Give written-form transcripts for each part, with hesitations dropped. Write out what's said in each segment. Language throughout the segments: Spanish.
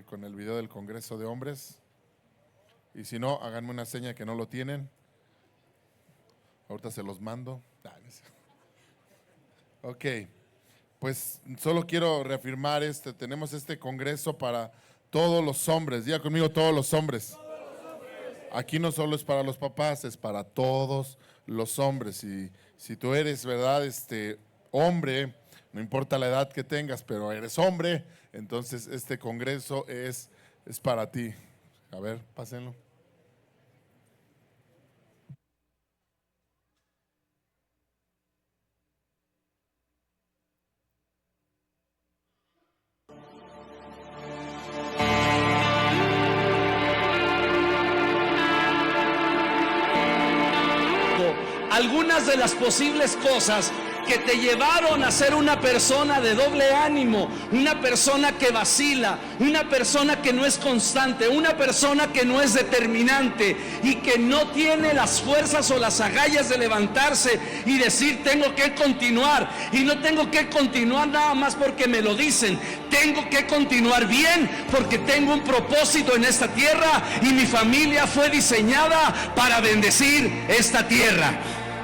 con el video del Congreso de Hombres. Y si no, háganme una seña que no lo tienen. Ahorita se los mando. Ok, pues solo quiero reafirmar tenemos este congreso para todos los hombres. Diga conmigo, todos los hombres. Aquí no solo es para los papás, es para todos los hombres. Y si tú eres, ¿verdad? Hombre, no importa la edad que tengas, pero eres hombre, entonces este congreso es para ti. A ver, pásenlo. Algunas de las posibles cosas que te llevaron a ser una persona de doble ánimo, una persona que vacila, una persona que no es constante, una persona que no es determinante y que no tiene las fuerzas o las agallas de levantarse y decir tengo que continuar. Y no tengo que continuar nada más porque me lo dicen, tengo que continuar bien porque tengo un propósito en esta tierra y mi familia fue diseñada para bendecir esta tierra.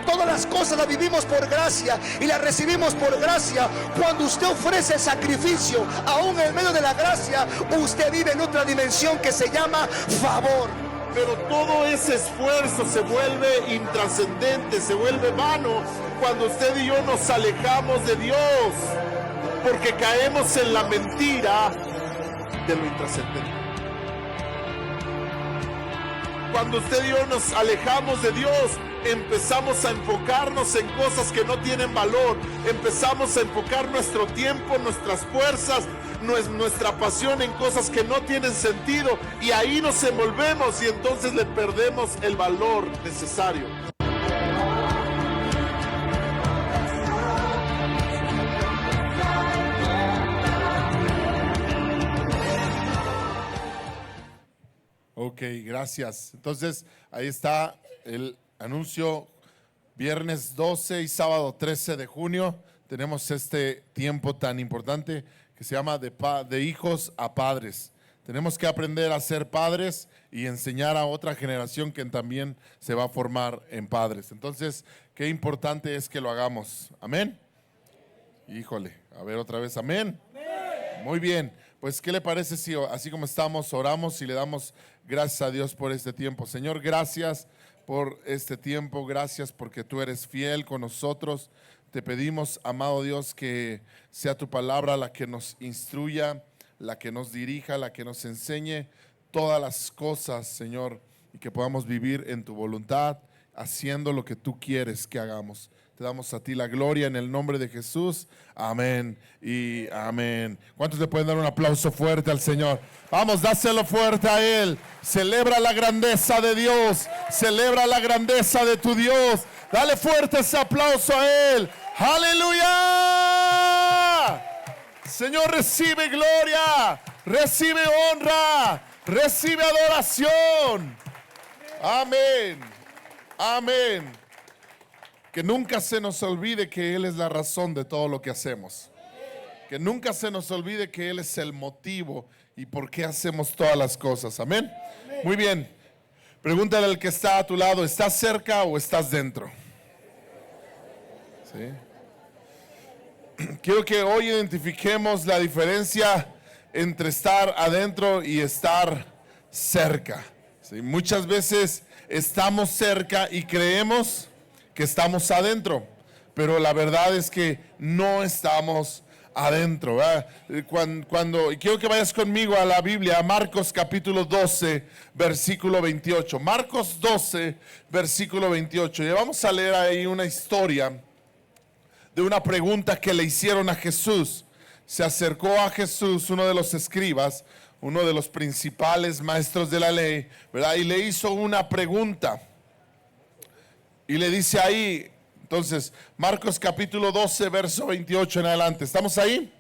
Todas las cosas las vivimos por gracia y las recibimos por gracia. Cuando usted ofrece sacrificio, aún en medio de la gracia, usted vive en otra dimensión que se llama favor. Pero todo ese esfuerzo se vuelve intrascendente, se vuelve vano cuando usted y yo nos alejamos de Dios, porque caemos en la mentira de lo intrascendente. Cuando usted y yo nos alejamos de Dios, empezamos a enfocarnos en cosas que no tienen valor, empezamos a enfocar nuestro tiempo, nuestras fuerzas, nuestra pasión en cosas que no tienen sentido, y ahí nos envolvemos y entonces le perdemos el valor necesario. Ok, gracias. Entonces, ahí está el anuncio. Viernes 12 y sábado 13 de junio tenemos este tiempo tan importante que se llama de hijos a padres. Tenemos que aprender a ser padres y enseñar a otra generación que también se va a formar en padres. Entonces, qué importante es que lo hagamos. ¿Amén? Híjole, a ver otra vez, ¿amén? Muy bien, pues ¿qué le parece si así como estamos oramos y le damos gracias a Dios por este tiempo? Señor, gracias por este tiempo, gracias porque tú eres fiel con nosotros. Te pedimos, amado Dios, que sea tu palabra la que nos instruya, la que nos dirija, la que nos enseñe todas las cosas, Señor, y que podamos vivir en tu voluntad, haciendo lo que tú quieres que hagamos. Te damos a ti la gloria en el nombre de Jesús. Amén y amén. ¿Cuántos le pueden dar un aplauso fuerte al Señor? Vamos, dáselo fuerte a Él. Celebra la grandeza de Dios. Celebra la grandeza de tu Dios. Dale fuerte ese aplauso a Él. ¡Aleluya! Señor, recibe gloria, recibe honra, recibe adoración. Amén. Amén. Que nunca se nos olvide que Él es la razón de todo lo que hacemos. Que nunca se nos olvide que Él es el motivo y por qué hacemos todas las cosas. Amén. Muy bien. Pregúntale al que está a tu lado, ¿estás cerca o estás dentro? ¿Sí? Quiero que hoy identifiquemos la diferencia entre estar adentro y estar cerca. ¿Sí? Muchas veces estamos cerca y creemos que estamos adentro, pero la verdad es que no estamos adentro. Y quiero que vayas conmigo a la Biblia, a Marcos capítulo 12, versículo 28. Marcos 12, versículo 28. Y vamos a leer ahí una historia de una pregunta que le hicieron a Jesús. Se acercó a Jesús uno de los escribas, uno de los principales maestros de la ley, ¿verdad? Y le hizo una pregunta. Y le dice ahí, entonces, Marcos capítulo 12, verso 28 en adelante. ¿Estamos ahí?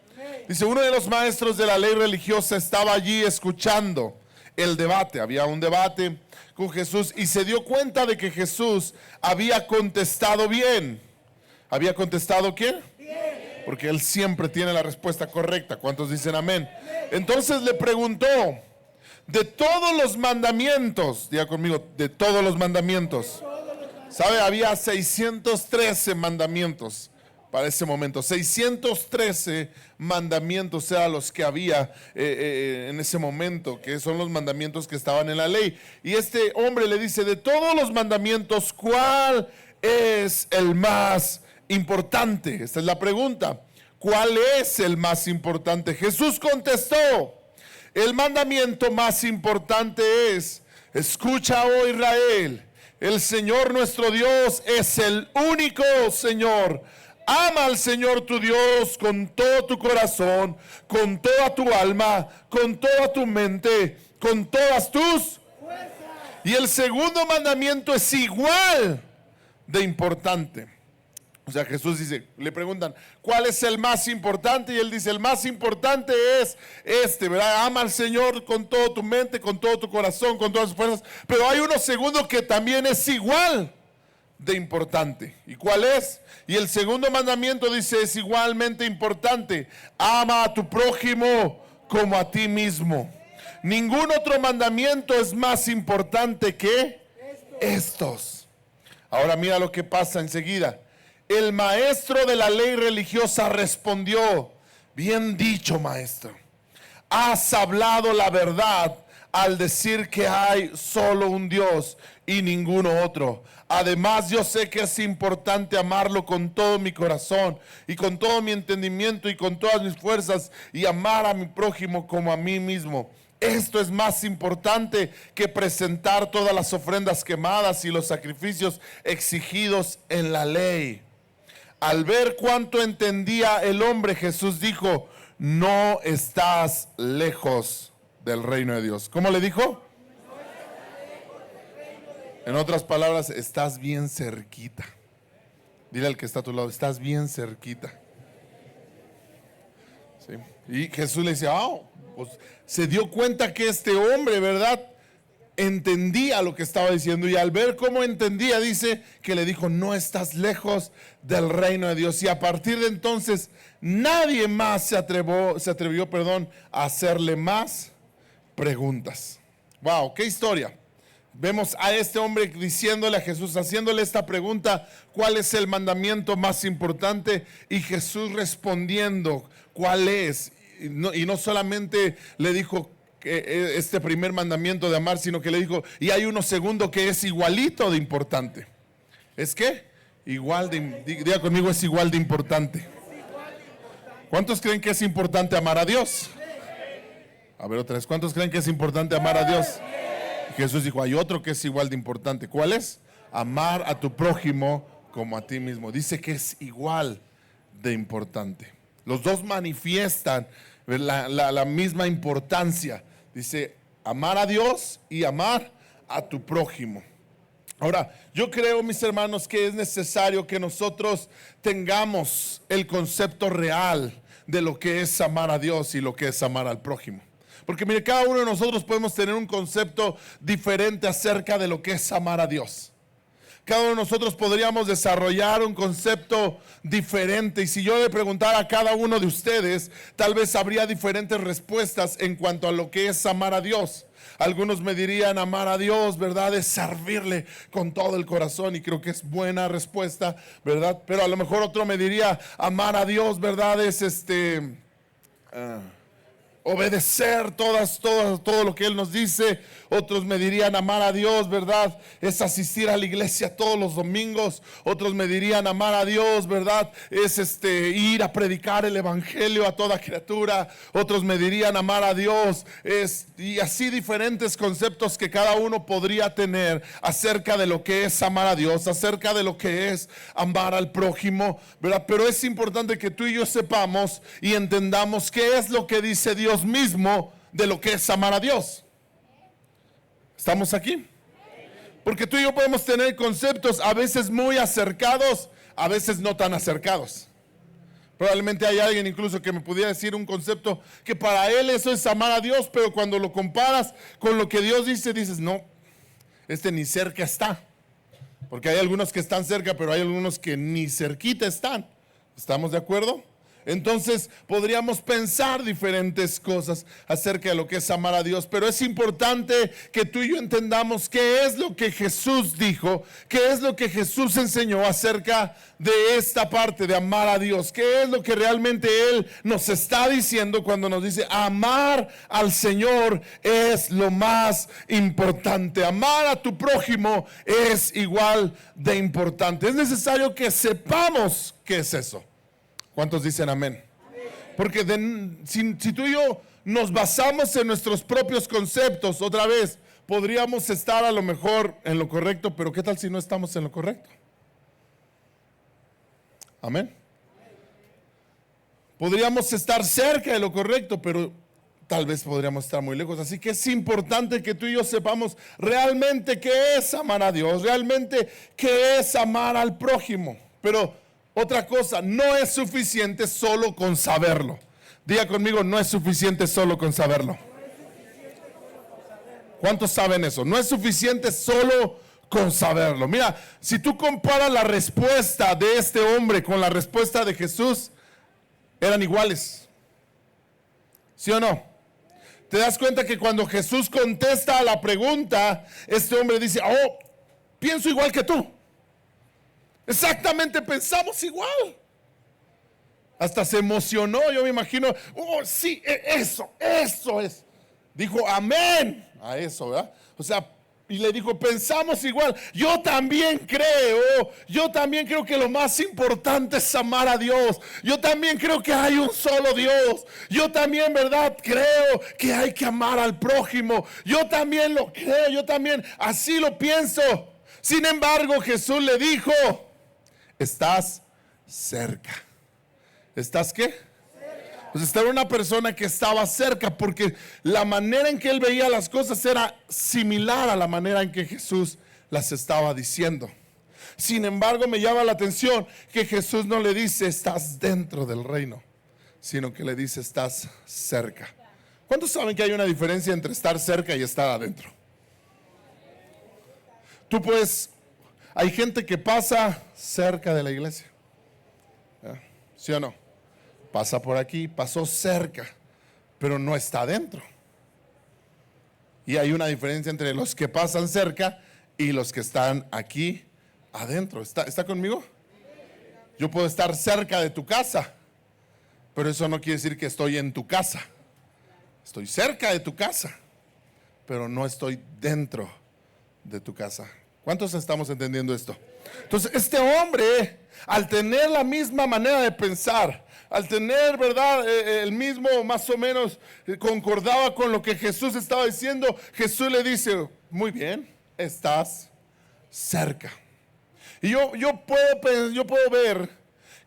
Dice, uno de los maestros de la ley religiosa estaba allí escuchando el debate. Había un debate con Jesús y se dio cuenta de que Jesús había contestado bien. ¿Había contestado quién? Bien. porque Él siempre tiene la respuesta correcta. ¿Cuántos dicen amén? Entonces le preguntó, de todos los mandamientos, diga conmigo, de todos los mandamientos. ¿Sabe? Había 613 mandamientos para ese momento. 613 mandamientos eran los que había en ese momento, que son los mandamientos que estaban en la ley. Y este hombre le dice, de todos los mandamientos, ¿cuál es el más importante? Esta es la pregunta. ¿Cuál es el más importante? Jesús contestó, el mandamiento más importante es, escucha, oh Israel, el Señor nuestro Dios es el único Señor. Ama al Señor tu Dios con todo tu corazón, con toda tu alma, con toda tu mente, con todas tus fuerzas. Y el segundo mandamiento es igual de importante. O sea, Jesús dice, le preguntan, ¿cuál es el más importante? Y él dice, el más importante es este, ¿verdad? Ama al Señor con toda tu mente, con todo tu corazón, con todas tus fuerzas. Pero hay uno segundo que también es igual de importante. ¿Y cuál es? Y el segundo mandamiento dice, es igualmente importante. Ama a tu prójimo como a ti mismo. Ningún otro mandamiento es más importante que estos. Ahora mira lo que pasa enseguida. El maestro de la ley religiosa respondió, bien dicho, maestro. Has hablado la verdad al decir que hay solo un Dios y ninguno otro. Además, yo sé que es importante amarlo con todo mi corazón y con todo mi entendimiento y con todas mis fuerzas y amar a mi prójimo como a mí mismo. Esto es más importante que presentar todas las ofrendas quemadas y los sacrificios exigidos en la ley. Al ver cuánto entendía el hombre, Jesús dijo, no estás lejos del reino de Dios. ¿Cómo le dijo? En otras palabras, estás bien cerquita. Dile al que está a tu lado, estás bien cerquita. ¿Sí? Y Jesús le dice, pues se dio cuenta que este hombre, ¿verdad?, entendía lo que estaba diciendo, y al ver cómo entendía, dice que le dijo, no estás lejos del reino de Dios. Y a partir de entonces nadie más se atrevió, a hacerle más preguntas. Wow, qué historia. Vemos a este hombre diciéndole a Jesús, haciéndole esta pregunta, ¿cuál es el mandamiento más importante? Y Jesús respondiendo, ¿cuál es? Y no solamente le dijo este primer mandamiento de amar, sino que le dijo, y hay uno segundo que es igualito de importante. ¿Es qué? Igual de, diga conmigo, es igual de importante. ¿Cuántos creen que es importante amar a Dios? A ver otra vez, ¿cuántos creen que es importante amar a Dios? Jesús dijo, hay otro que es igual de importante. ¿Cuál es? Amar a tu prójimo como a ti mismo. Dice que es igual de importante. Los dos manifiestan la misma importancia. Dice, amar a Dios y amar a tu prójimo. Ahora, yo creo, mis hermanos, que es necesario que nosotros tengamos el concepto real de lo que es amar a Dios y lo que es amar al prójimo. Porque mire, cada uno de nosotros podemos tener un concepto diferente acerca de lo que es amar a Dios. Cada uno de nosotros podríamos desarrollar un concepto diferente, y si yo le preguntara a cada uno de ustedes, tal vez habría diferentes respuestas en cuanto a lo que es amar a Dios. Algunos me dirían, amar a Dios, ¿verdad?, es servirle con todo el corazón, y creo que es buena respuesta, ¿verdad? Pero a lo mejor otro me diría, amar a Dios, ¿verdad?, es obedecer todo lo que Él nos dice. Otros me dirían, amar a Dios, ¿verdad?, es asistir a la iglesia todos los domingos. Otros me dirían, amar a Dios, ¿verdad?, es ir a predicar el evangelio a toda criatura. Otros me dirían, amar a Dios y así diferentes conceptos que cada uno podría tener acerca de lo que es amar a Dios, acerca de lo que es amar al prójimo, ¿verdad? Pero es importante que tú y yo sepamos y entendamos qué es lo que dice Dios mismo de lo que es amar a Dios. ¿Estamos aquí? Porque tú y yo podemos tener conceptos a veces muy acercados, a veces no tan acercados. Probablemente hay alguien incluso que me pudiera decir un concepto que para él eso es amar a Dios, pero cuando lo comparas con lo que Dios dice, dices, no, ni cerca está. Porque hay algunos que están cerca, pero hay algunos que ni cerquita están. ¿Estamos de acuerdo? Entonces podríamos pensar diferentes cosas acerca de lo que es amar a Dios, pero es importante que tú y yo entendamos qué es lo que Jesús dijo, qué es lo que Jesús enseñó acerca de esta parte de amar a Dios, qué es lo que realmente Él nos está diciendo cuando nos dice amar al Señor es lo más importante. Amar a tu prójimo es igual de importante. Es necesario que sepamos qué es eso. ¿Cuántos dicen amén? Porque si tú y yo nos basamos en nuestros propios conceptos, otra vez, podríamos estar a lo mejor en lo correcto, pero ¿qué tal si no estamos en lo correcto? Amén. Podríamos estar cerca de lo correcto, pero tal vez podríamos estar muy lejos. Así que es importante que tú y yo sepamos realmente qué es amar a Dios, realmente qué es amar al prójimo. Pero otra cosa, no es suficiente solo con saberlo. Diga conmigo, no es suficiente solo con saberlo. ¿Cuántos saben eso? No es suficiente solo con saberlo. Mira, si tú comparas la respuesta de este hombre con la respuesta de Jesús, eran iguales. ¿Sí o no? Te das cuenta que cuando Jesús contesta a la pregunta, este hombre dice, oh, pienso igual que tú. Exactamente, pensamos igual. Hasta se emocionó, yo me imagino, oh, sí, eso es. Dijo, amén, a eso, ¿verdad? O sea, y le dijo, pensamos igual. Yo también creo que lo más importante es amar a Dios. Yo también creo que hay un solo Dios. Yo también, ¿verdad? Creo que hay que amar al prójimo. Yo también lo creo, yo también así lo pienso. Sin embargo, Jesús le dijo, estás cerca. ¿Estás qué? Pues estaba una persona que estaba cerca, porque la manera en que él veía las cosas era similar a la manera en que Jesús las estaba diciendo. Sin embargo, me llama la atención que Jesús no le dice estás dentro del reino, sino que le dice estás cerca. ¿Cuántos saben que hay una diferencia entre estar cerca y estar adentro? Hay gente que pasa cerca de la iglesia, ¿sí o no? Pasa por aquí, pasó cerca, pero no está adentro. Y hay una diferencia entre los que pasan cerca y los que están aquí adentro. ¿Está conmigo? Yo puedo estar cerca de tu casa, pero eso no quiere decir que estoy en tu casa. Estoy cerca de tu casa, pero no estoy dentro de tu casa. ¿Cuántos estamos entendiendo esto? Entonces, este hombre, al tener la misma manera de pensar, al tener, ¿verdad?, el mismo, más o menos, concordaba con lo que Jesús estaba diciendo, Jesús le dice, muy bien, estás cerca. Y yo puedo ver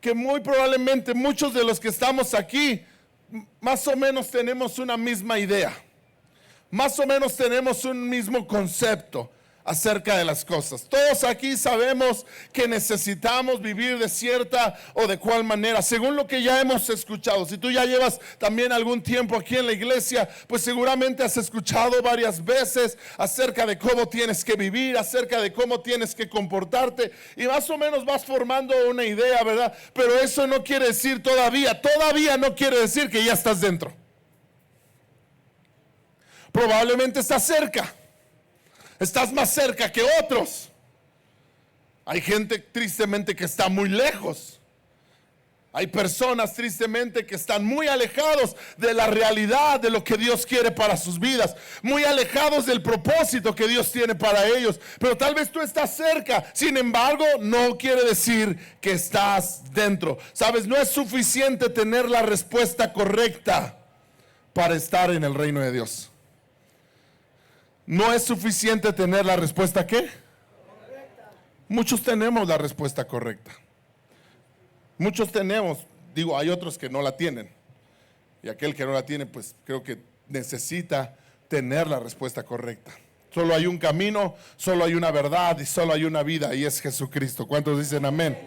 que muy probablemente muchos de los que estamos aquí, más o menos tenemos una misma idea. Más o menos tenemos un mismo concepto acerca de las cosas. Todos aquí sabemos que necesitamos vivir de cierta o de cual manera, según lo que ya hemos escuchado. Si tú ya llevas también algún tiempo aquí en la iglesia, pues seguramente has escuchado varias veces acerca de cómo tienes que vivir, acerca de cómo tienes que comportarte, y más o menos vas formando una idea, ¿verdad? Pero eso no quiere decir todavía no quiere decir que ya estás dentro. Probablemente estás cerca. Estás más cerca que otros. Hay gente tristemente que está muy lejos. Hay personas tristemente que están muy alejados de la realidad de lo que Dios quiere para sus vidas, muy alejados del propósito que Dios tiene para ellos. Pero tal vez tú estás cerca, sin embargo, no quiere decir que estás dentro. Sabes, no es suficiente tener la respuesta correcta para estar en el reino de Dios. No es suficiente tener la respuesta ¿qué? Correcta. Muchos tenemos la respuesta correcta. Muchos tenemos, hay otros que no la tienen. Y aquel que no la tiene, pues creo que necesita tener la respuesta correcta. Solo hay un camino, solo hay una verdad y solo hay una vida, y es Jesucristo. ¿Cuántos dicen amén?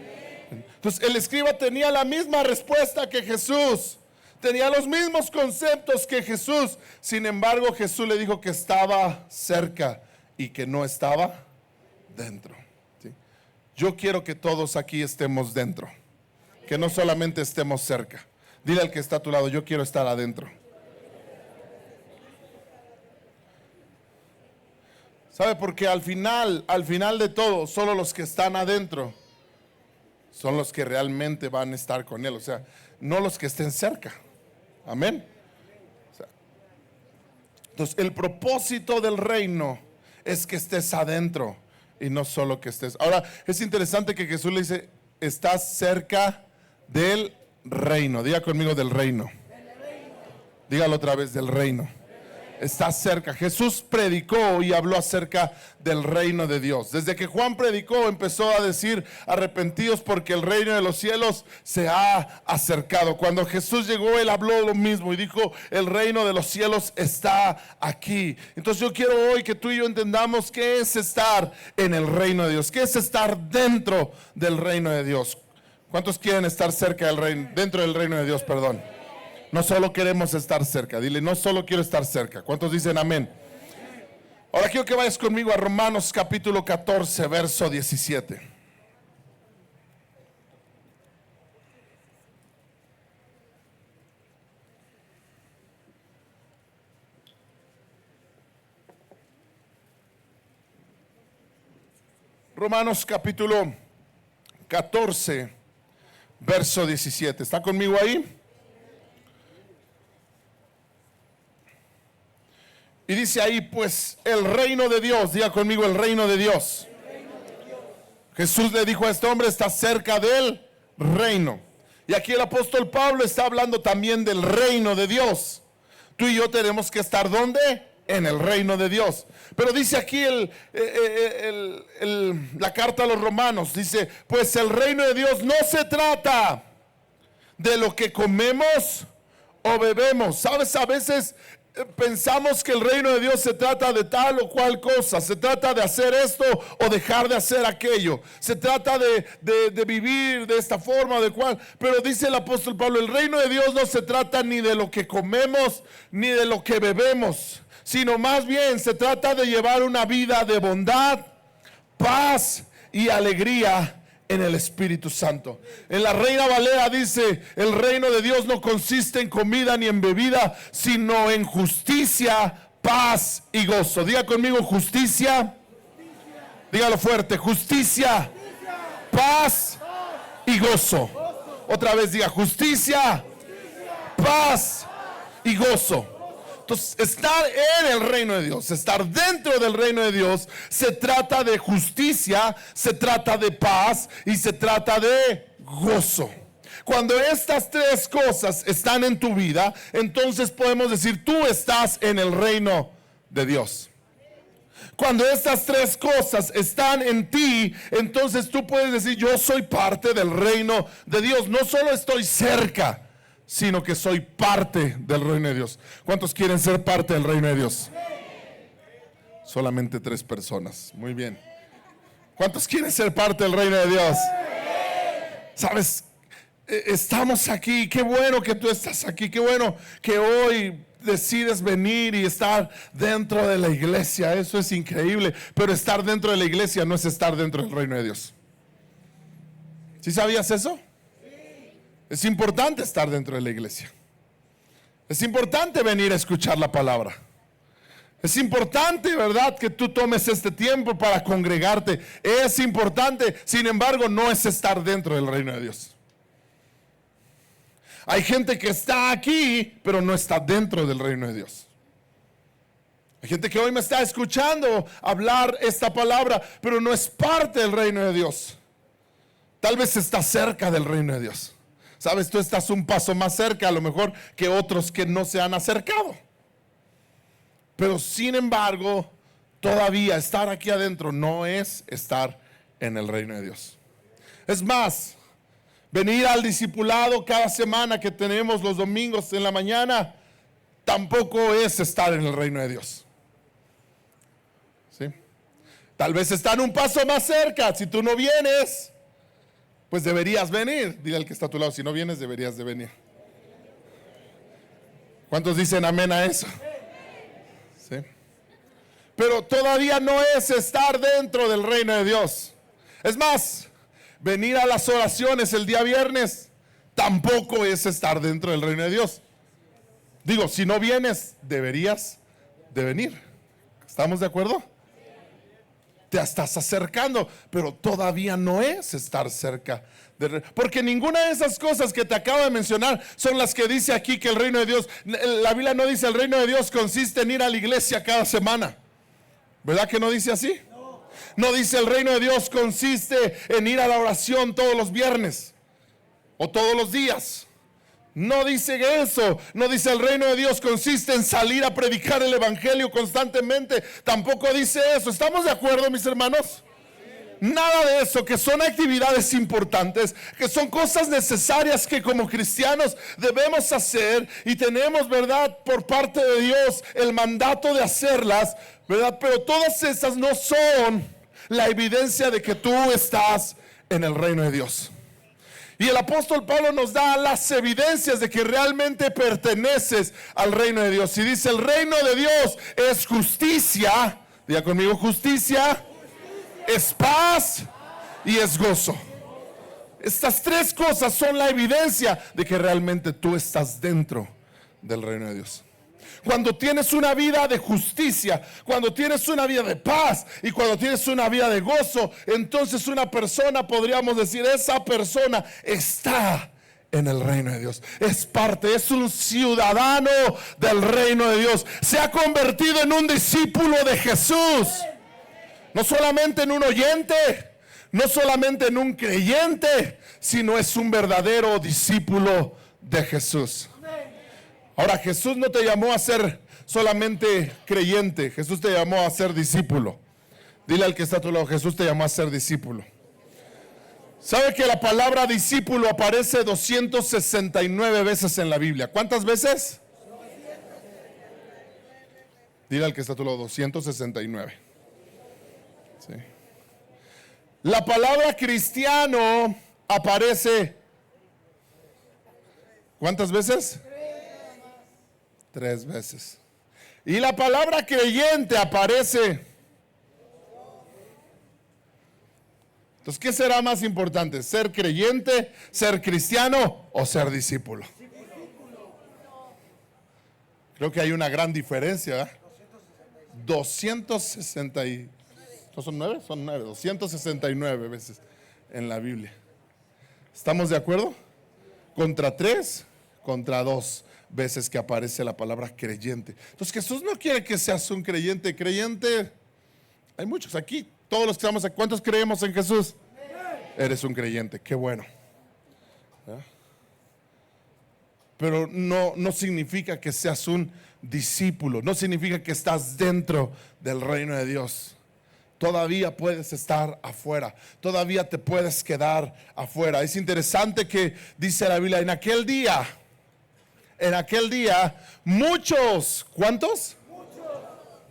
Entonces el escriba tenía la misma respuesta que Jesús. Tenía los mismos conceptos que Jesús. Sin embargo, Jesús le dijo que estaba cerca y que no estaba dentro. ¿Sí? Yo quiero que todos aquí estemos dentro, que no solamente estemos cerca. Dile al que está a tu lado, yo quiero estar adentro. ¿Sabe? Porque al final de todo, solo los que están adentro son los que realmente van a estar con Él. O sea, no los que estén cerca. Amén. O sea, entonces, el propósito del reino es que estés adentro y no solo que estés. Ahora, es interesante que Jesús le dice, estás cerca del reino. Diga conmigo, del reino. Dígalo otra vez, del reino. Está cerca. Jesús predicó y habló acerca del reino de Dios. Desde que Juan predicó, empezó a decir, arrepentidos porque el reino de los cielos se ha acercado. Cuando Jesús llegó, Él habló lo mismo y dijo, el reino de los cielos está aquí. Entonces yo quiero hoy que tú y yo entendamos qué es estar en el reino de Dios, qué es estar dentro del reino de Dios. ¿Cuántos quieren estar cerca del reino, dentro del reino de Dios, perdón? No solo queremos estar cerca, dile, no solo quiero estar cerca. ¿Cuántos dicen amén? Ahora quiero que vayas conmigo a Romanos capítulo 14, verso 17. Romanos capítulo 14, verso 17. ¿Está conmigo ahí? Y dice ahí, pues el reino de Dios, diga conmigo, el reino de Dios. Jesús le dijo a este hombre, está cerca del reino. Y aquí el apóstol Pablo está hablando también del reino de Dios. Tú y yo tenemos que estar ¿dónde? En el reino de Dios. Pero dice aquí la carta a los romanos, dice, pues el reino de Dios no se trata de lo que comemos o bebemos. ¿Sabes? A veces pensamos que el reino de Dios se trata de tal o cual cosa, se trata de hacer esto o dejar de hacer aquello, se trata de vivir de esta forma o de cual, pero dice el apóstol Pablo, el reino de Dios no se trata ni de lo que comemos ni de lo que bebemos, sino más bien se trata de llevar una vida de bondad, paz y alegría en el Espíritu Santo. En la Reina Valera dice, el reino de Dios no consiste en comida ni en bebida, sino en justicia, paz y gozo. Diga conmigo, justicia. Dígalo fuerte, justicia, paz y gozo. Otra vez diga, justicia, paz y gozo. Entonces, estar en el reino de Dios, estar dentro del reino de Dios, se trata de justicia, se trata de paz y se trata de gozo. Cuando estas tres cosas están en tu vida, entonces podemos decir, tú estás en el reino de Dios. Cuando estas tres cosas están en ti, entonces tú puedes decir, yo soy parte del reino de Dios. No solo estoy cerca, sino que soy parte del reino de Dios. ¿Cuántos quieren ser parte del reino de Dios? Solamente 3 personas. Muy bien. ¿Cuántos quieren ser parte del reino de Dios? Sabes, estamos aquí. Qué bueno que tú estás aquí. Qué bueno que hoy decides venir y estar dentro de la iglesia. Eso es increíble. Pero estar dentro de la iglesia no es estar dentro del reino de Dios. ¿Sí sabías eso? Es importante estar dentro de la iglesia. Es importante venir a escuchar la palabra. Es importante, ¿verdad?, que tú tomes este tiempo para congregarte. Es importante, sin embargo, no es estar dentro del reino de Dios. Hay gente que está aquí, pero no está dentro del reino de Dios. Hay gente que hoy me está escuchando hablar esta palabra, pero no es parte del reino de Dios. Tal vez está cerca del reino de Dios. Sabes, tú estás un paso más cerca a lo mejor que otros que no se han acercado. Pero sin embargo, todavía estar aquí adentro no es estar en el reino de Dios. Es más, venir al discipulado cada semana que tenemos los domingos en la mañana, tampoco es estar en el reino de Dios. ¿Sí? Tal vez están un paso más cerca. Si tú no vienes, pues deberías venir. Dile al que está a tu lado, si no vienes, deberías de venir. ¿Cuántos dicen amén a eso? ¿Sí? Pero todavía no es estar dentro del reino de Dios. Es más, venir a las oraciones el día viernes tampoco es estar dentro del reino de Dios. Digo, si no vienes, deberías de venir. ¿Estamos de acuerdo? Te estás acercando, pero todavía no es estar cerca. Porque ninguna de esas cosas que te acabo de mencionar son las que dice aquí que el reino de Dios, la Biblia no dice el reino de Dios consiste en ir a la iglesia cada semana. ¿Verdad que no dice así? No dice el reino de Dios consiste en ir a la oración todos los viernes o todos los días. No dice eso. No dice el reino de Dios consiste en salir a predicar el evangelio constantemente. Tampoco dice eso. ¿Estamos de acuerdo, mis hermanos? Nada de eso, que son actividades importantes, que son cosas necesarias que como cristianos debemos hacer y tenemos, ¿verdad?, por parte de Dios el mandato de hacerlas, ¿verdad? Pero todas esas no son la evidencia de que tú estás en el reino de Dios. Y el apóstol Pablo nos da las evidencias de que realmente perteneces al reino de Dios. Y dice, el reino de Dios es justicia. Diga conmigo, justicia, es paz y es gozo. Estas tres cosas son la evidencia de que realmente tú estás dentro del reino de Dios. Cuando tienes una vida de justicia, cuando tienes una vida de paz y cuando tienes una vida de gozo, entonces una persona, podríamos decir, esa persona está en el reino de Dios. Es parte, es un ciudadano del reino de Dios. Se ha convertido en un discípulo de Jesús. No solamente en un oyente, no solamente en un creyente, sino es un verdadero discípulo de Jesús. Ahora, Jesús no te llamó a ser solamente creyente, Jesús te llamó a ser discípulo. Dile al que está a tu lado, Jesús te llamó a ser discípulo. ¿Sabe que la palabra discípulo aparece 269 veces en la Biblia? ¿Cuántas veces? Dile al que está a tu lado, 269. Sí. La palabra cristiano aparece ¿cuántas veces? 3 veces. Y la palabra creyente aparece. Entonces, ¿qué será más importante? ¿Ser creyente, ser cristiano o ser discípulo? Creo que hay una gran diferencia, ¿eh? 260 y... ¿no son 9? Son 9, 269 veces en la Biblia. ¿Estamos de acuerdo? Contra 3, contra 2 veces que aparece la palabra creyente. Entonces Jesús no quiere que seas un creyente. Creyente, hay muchos aquí. Todos los que estamos aquí, ¿cuántos creemos en Jesús? Eres un creyente, qué bueno. ¿Ya? Pero no significa que seas un discípulo. No significa que estás dentro del reino de Dios. Todavía puedes estar afuera, todavía te puedes quedar afuera. Es interesante que dice la Biblia, en aquel día, muchos, ¿cuántos? Muchos.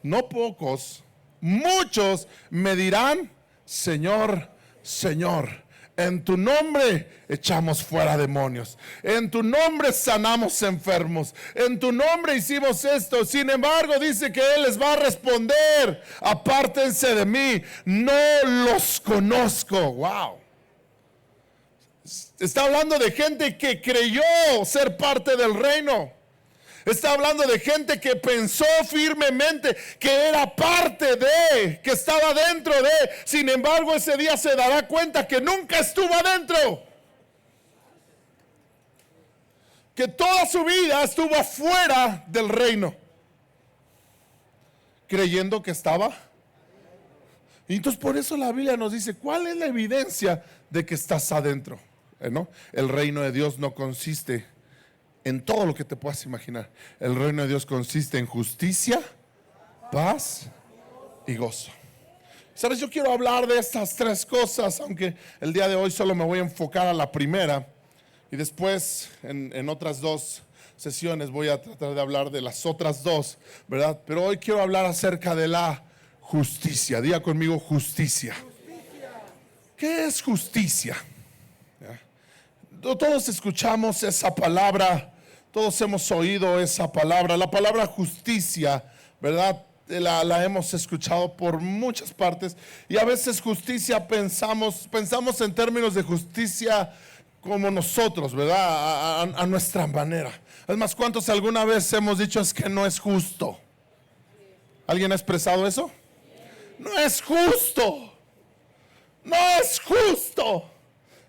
No pocos, muchos me dirán, Señor, Señor, en tu nombre echamos fuera demonios, en tu nombre sanamos enfermos, en tu nombre hicimos esto. Sin embargo, dice que Él les va a responder, apártense de mí, no los conozco. Wow. Está hablando de gente que creyó ser parte del reino. Está hablando de gente que pensó firmemente que era parte de, que estaba dentro de. Sin embargo, ese día se dará cuenta que nunca estuvo adentro. Que toda su vida estuvo afuera del reino. Creyendo que estaba. Y entonces por eso la Biblia nos dice, ¿cuál es la evidencia de que estás adentro? ¿No? El reino de Dios no consiste en todo lo que te puedas imaginar. El reino de Dios consiste en justicia, paz y gozo. ¿Sabes? Yo quiero hablar de estas 3 cosas, aunque el día de hoy solo me voy a enfocar a la primera. Y después, en otras 2 sesiones, voy a tratar de hablar de las otras 2, ¿verdad? Pero hoy quiero hablar acerca de la justicia. Diga conmigo, justicia. ¿Qué es justicia? Todos escuchamos esa palabra, todos hemos oído esa palabra. La palabra justicia, ¿verdad? La hemos escuchado por muchas partes. Y a veces justicia pensamos en términos de justicia como nosotros, ¿verdad? A nuestra manera. Es más, ¿cuántos alguna vez hemos dicho es que no es justo? ¿Alguien ha expresado eso? No es justo. No es justo.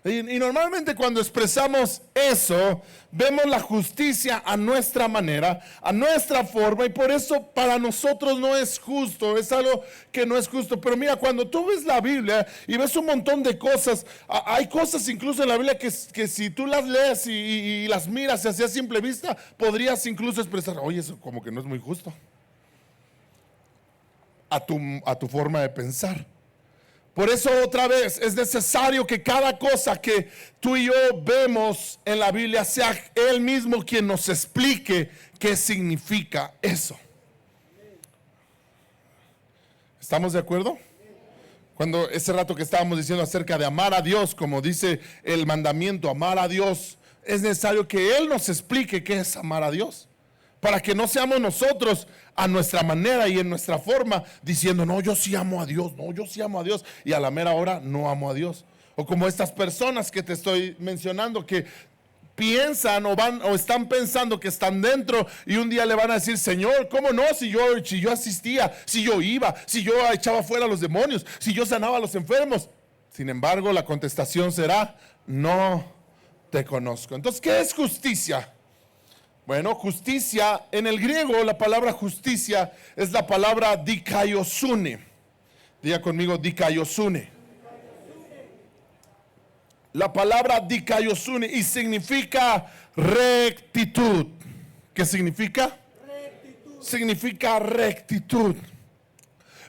Y normalmente cuando expresamos eso, vemos la justicia a nuestra manera, a nuestra forma, y por eso para nosotros no es justo, es algo que no es justo. Pero mira, cuando tú ves la Biblia y ves un montón de cosas, hay cosas incluso en la Biblia que si tú las lees y las miras así a simple vista, podrías incluso expresar, oye, eso como que no es muy justo a tu forma de pensar. Por eso otra vez es necesario que cada cosa que tú y yo vemos en la Biblia sea Él mismo quien nos explique qué significa eso. ¿Estamos de acuerdo? Cuando ese rato que estábamos diciendo acerca de amar a Dios, como dice el mandamiento, amar a Dios, es necesario que Él nos explique qué es amar a Dios. Para que no seamos nosotros a nuestra manera y en nuestra forma diciendo, no, yo sí amo a Dios, no, yo sí amo a Dios, y a la mera hora no amo a Dios. O como estas personas que te estoy mencionando que piensan o están pensando que están dentro y un día le van a decir, Señor, ¿cómo no? Si yo asistía, si yo iba, si yo echaba fuera a los demonios, si yo sanaba a los enfermos. Sin embargo, la contestación será, no te conozco. Entonces, ¿qué es justicia? Bueno, justicia, en el griego la palabra justicia es la palabra dikaiosune. Diga conmigo, dikaiosune. La palabra dikaiosune y significa rectitud. ¿Qué significa? Rectitud. Significa rectitud.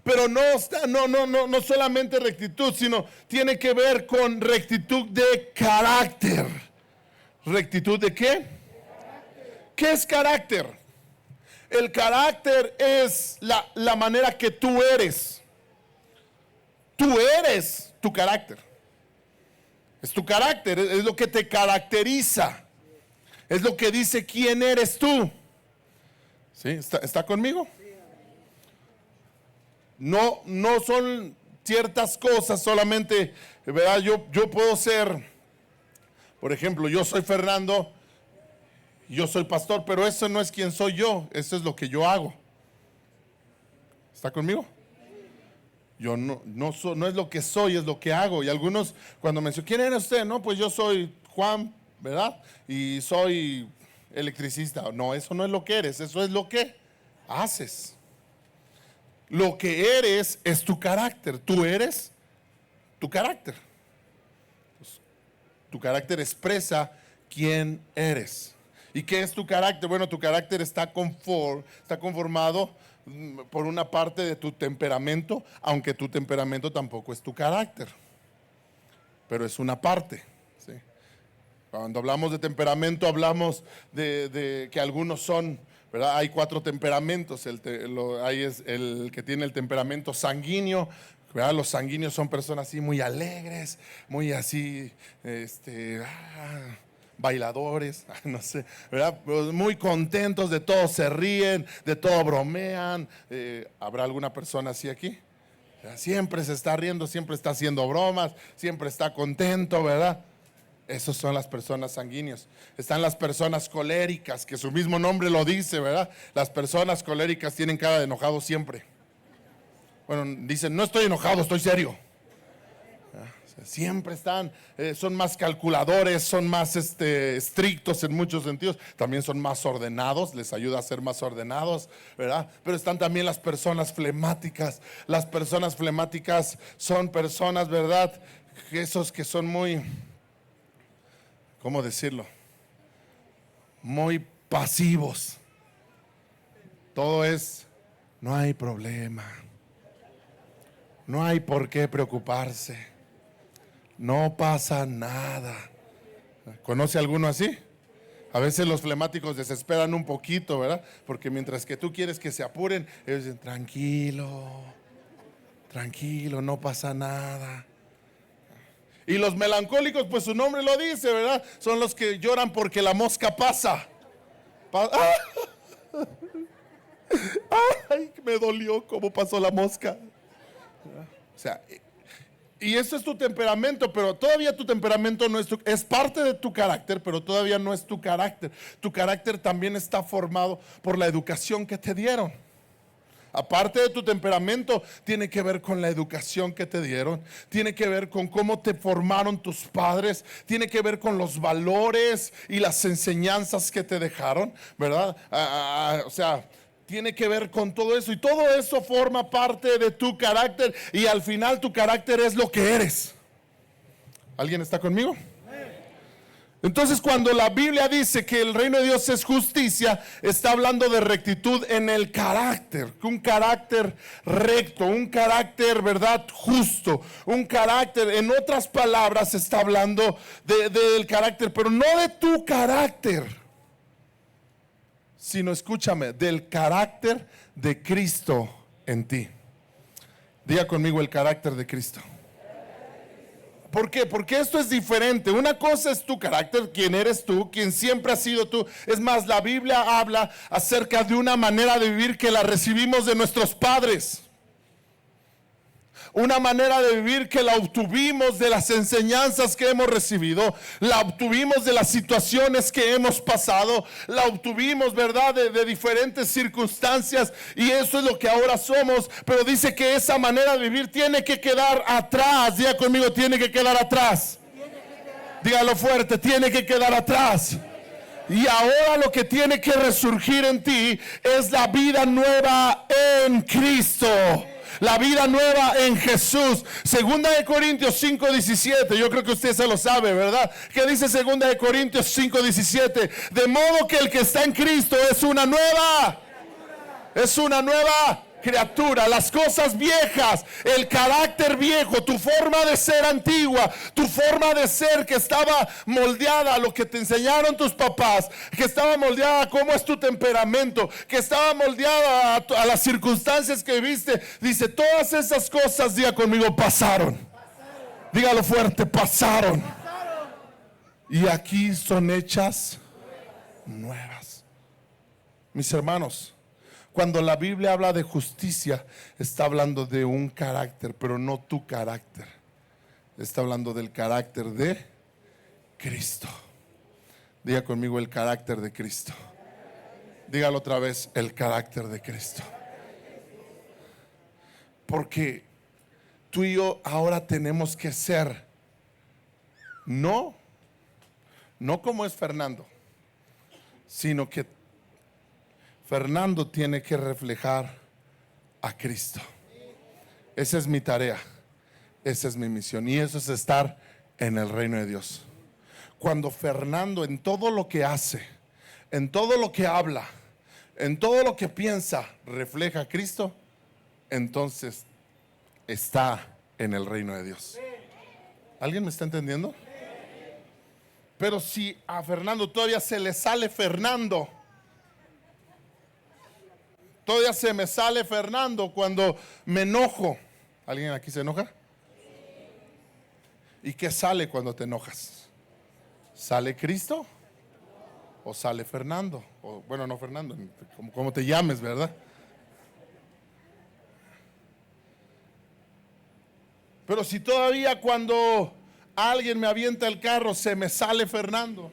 Pero no solamente rectitud, sino tiene que ver con rectitud de carácter. ¿Rectitud de qué? ¿Qué es carácter? El carácter es la manera que tú eres. Tú eres tu carácter. Es tu carácter, es lo que te caracteriza. Es lo que dice quién eres tú. ¿Sí? ¿Está conmigo? No son ciertas cosas solamente, ¿verdad? Yo puedo ser, por ejemplo, yo soy Fernando. Yo soy pastor, pero eso no es quien soy yo, eso es lo que yo hago. ¿Está conmigo? Yo no es lo que soy, es lo que hago. Y algunos cuando me dicen, ¿quién eres usted? No, pues yo soy Juan, ¿verdad? Y soy electricista. No, eso no es lo que eres, eso es lo que haces. Lo que eres es tu carácter. Tú eres tu carácter. Pues, tu carácter expresa quién eres. ¿Y qué es tu carácter? Bueno, tu carácter está conformado por una parte de tu temperamento, aunque tu temperamento tampoco es tu carácter, pero es una parte, ¿sí? Cuando hablamos de temperamento, hablamos de que algunos son, ¿verdad? Hay 4 temperamentos. Ahí es el que tiene el temperamento sanguíneo, ¿verdad? Los sanguíneos son personas así muy alegres, muy así, bailadores, no sé, ¿verdad? Pues muy contentos, de todo se ríen, de todo bromean. ¿Habrá alguna persona así aquí? Siempre se está riendo, siempre está haciendo bromas, siempre está contento, ¿verdad? Esas son las personas sanguíneas. Están las personas coléricas, que su mismo nombre lo dice, ¿verdad? Las personas coléricas tienen cara de enojado siempre. Bueno, dicen, no estoy enojado, estoy serio. Siempre son más calculadores, son más estrictos en muchos sentidos. También son más ordenados, les ayuda a ser más ordenados, ¿verdad? Pero están también las personas flemáticas. Las personas flemáticas son personas, ¿verdad? Esos que son muy, ¿cómo decirlo? Muy pasivos. Todo es, no hay problema. No hay por qué preocuparse. No pasa nada. ¿Conoce alguno así? A veces los flemáticos desesperan un poquito, ¿verdad? Porque mientras que tú quieres que se apuren, ellos dicen, tranquilo, no pasa nada. Y los melancólicos, pues su nombre lo dice, ¿verdad? Son los que lloran porque la mosca pasa. ¡Ay, me dolió cómo pasó la mosca! O sea, Y eso es tu temperamento, pero todavía tu temperamento no es parte de tu carácter, pero todavía no es tu carácter. Tu carácter también está formado por la educación que te dieron. Aparte de tu temperamento, tiene que ver con la educación que te dieron, tiene que ver con cómo te formaron tus padres, tiene que ver con los valores y las enseñanzas que te dejaron, ¿verdad? O sea, tiene que ver con todo eso, y todo eso forma parte de tu carácter, y al final tu carácter es lo que eres. ¿Alguien está conmigo? Entonces, cuando la Biblia dice que el reino de Dios es justicia, está hablando de rectitud en el carácter, un carácter recto, un carácter, ¿verdad?, justo, un carácter, en otras palabras, está hablando del carácter, pero no de tu carácter, sino, escúchame, del carácter de Cristo en ti. Diga conmigo: el carácter de Cristo. ¿Por qué? Porque esto es diferente. Una cosa es tu carácter, quién eres tú, quién siempre has sido tú. Es más, la Biblia habla acerca de una manera de vivir que la recibimos de nuestros padres. Una manera de vivir que la obtuvimos de las enseñanzas que hemos recibido, la obtuvimos de las situaciones que hemos pasado, la obtuvimos, ¿verdad?, de diferentes circunstancias, y eso es lo que ahora somos. Pero dice que esa manera de vivir tiene que quedar atrás. Diga conmigo: tiene que quedar atrás. Dígalo fuerte: tiene que quedar atrás. Y ahora lo que tiene que resurgir en ti es la vida nueva en Cristo. La vida nueva en Jesús. Segunda de Corintios 5:17. Yo creo que usted se lo sabe, ¿verdad? ¿Qué dice Segunda de Corintios 5:17? De modo que el que está en Cristo es una nueva criatura. Las cosas viejas, el carácter viejo, tu forma de ser antigua, tu forma de ser que estaba moldeada a lo que te enseñaron tus papás, que estaba moldeada a cómo es tu temperamento, que estaba moldeada a las circunstancias que viste. Dice, todas esas cosas, diga conmigo, pasaron. Dígalo fuerte: pasaron. Y aquí son hechas nuevas. Mis hermanos, cuando la Biblia habla de justicia, está hablando de un carácter, pero no tu carácter. Está hablando del carácter de Cristo. Diga conmigo: el carácter de Cristo. Dígalo otra vez: el carácter de Cristo. Porque tú y yo ahora tenemos que ser, no como es Fernando, sino que Fernando tiene que reflejar a Cristo. Esa es mi tarea, esa es mi misión, y eso es estar en el reino de Dios. Cuando Fernando, en todo lo que hace, en todo lo que habla, en todo lo que piensa, refleja a Cristo, entonces está en el reino de Dios. ¿Alguien me está entendiendo? Pero si a Fernando todavía se le sale Fernando, todavía se me sale Fernando cuando me enojo. ¿Alguien aquí se enoja? ¿Y qué sale cuando te enojas? ¿Sale Cristo? ¿O sale Fernando? O, bueno, no Fernando, como te llames, ¿verdad? Pero si todavía cuando alguien me avienta el carro se me sale Fernando.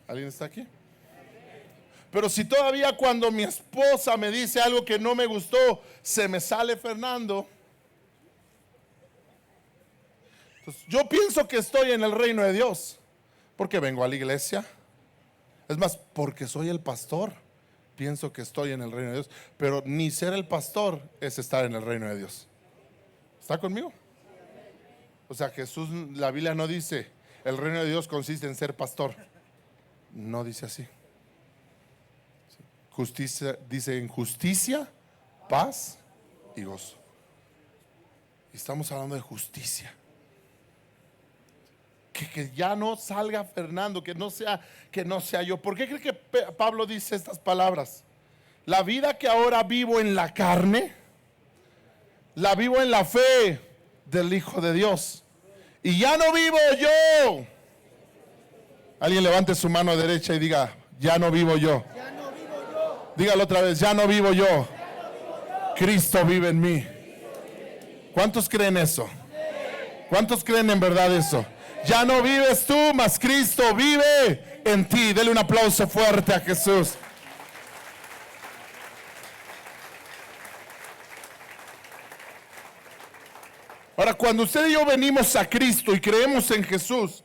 ¿Alguien está aquí? Pero si todavía cuando mi esposa me dice algo que no me gustó, se me sale Fernando, entonces yo pienso que estoy en el reino de Dios, porque vengo a la iglesia. Es más, porque soy el pastor, pienso que estoy en el reino de Dios. Pero ni ser el pastor es estar en el reino de Dios. ¿Está conmigo? O sea, Jesús, la Biblia no dice el reino de Dios consiste en ser pastor. No dice así. Justicia, dice en justicia, paz y gozo. Y estamos hablando de justicia. Que ya no salga Fernando, que no sea yo. ¿Por qué cree que Pablo dice estas palabras? La vida que ahora vivo en la carne, la vivo en la fe del Hijo de Dios. Y ya no vivo yo. Alguien levante su mano derecha y diga: ya no vivo yo. Dígalo otra vez: ya no vivo yo. Cristo vive en mí. ¿Cuántos creen eso? ¿Cuántos creen en verdad eso? Ya no vives tú, mas Cristo vive en ti. Dele un aplauso fuerte a Jesús. Ahora, cuando usted y yo venimos a Cristo y creemos en Jesús,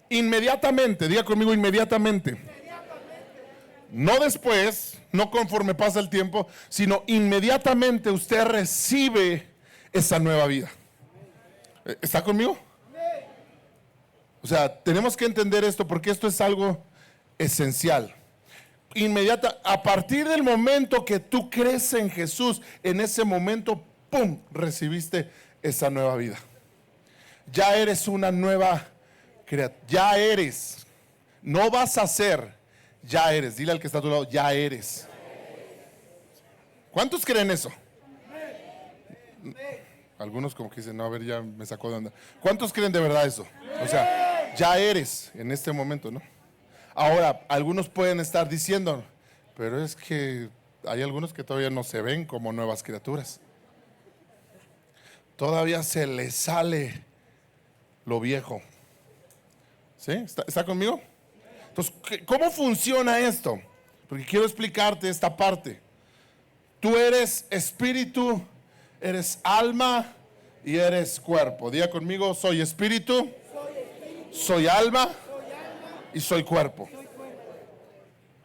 inmediatamente, diga conmigo inmediatamente, no después, no conforme pasa el tiempo, sino inmediatamente usted recibe esa nueva vida. ¿Está conmigo? O sea, tenemos que entender esto porque esto es algo esencial. A partir del momento que tú crees en Jesús, en ese momento, ¡pum!, recibiste esa nueva vida. Ya eres una nueva criatura. Ya eres. No vas a ser. Ya eres. Dile al que está a tu lado, ya eres. ¿Cuántos creen eso? Algunos como que dicen, no, a ver, ya me sacó de onda. ¿Cuántos creen de verdad eso? O sea, ya eres en este momento, ¿no? Ahora, algunos pueden estar diciendo, pero es que hay algunos que todavía no se ven como nuevas criaturas. Todavía se les sale lo viejo. ¿Sí? ¿Está conmigo? Entonces, ¿cómo funciona esto? Porque quiero explicarte esta parte. Tú eres espíritu, eres alma y eres cuerpo. Diga conmigo, soy espíritu, soy alma y soy cuerpo.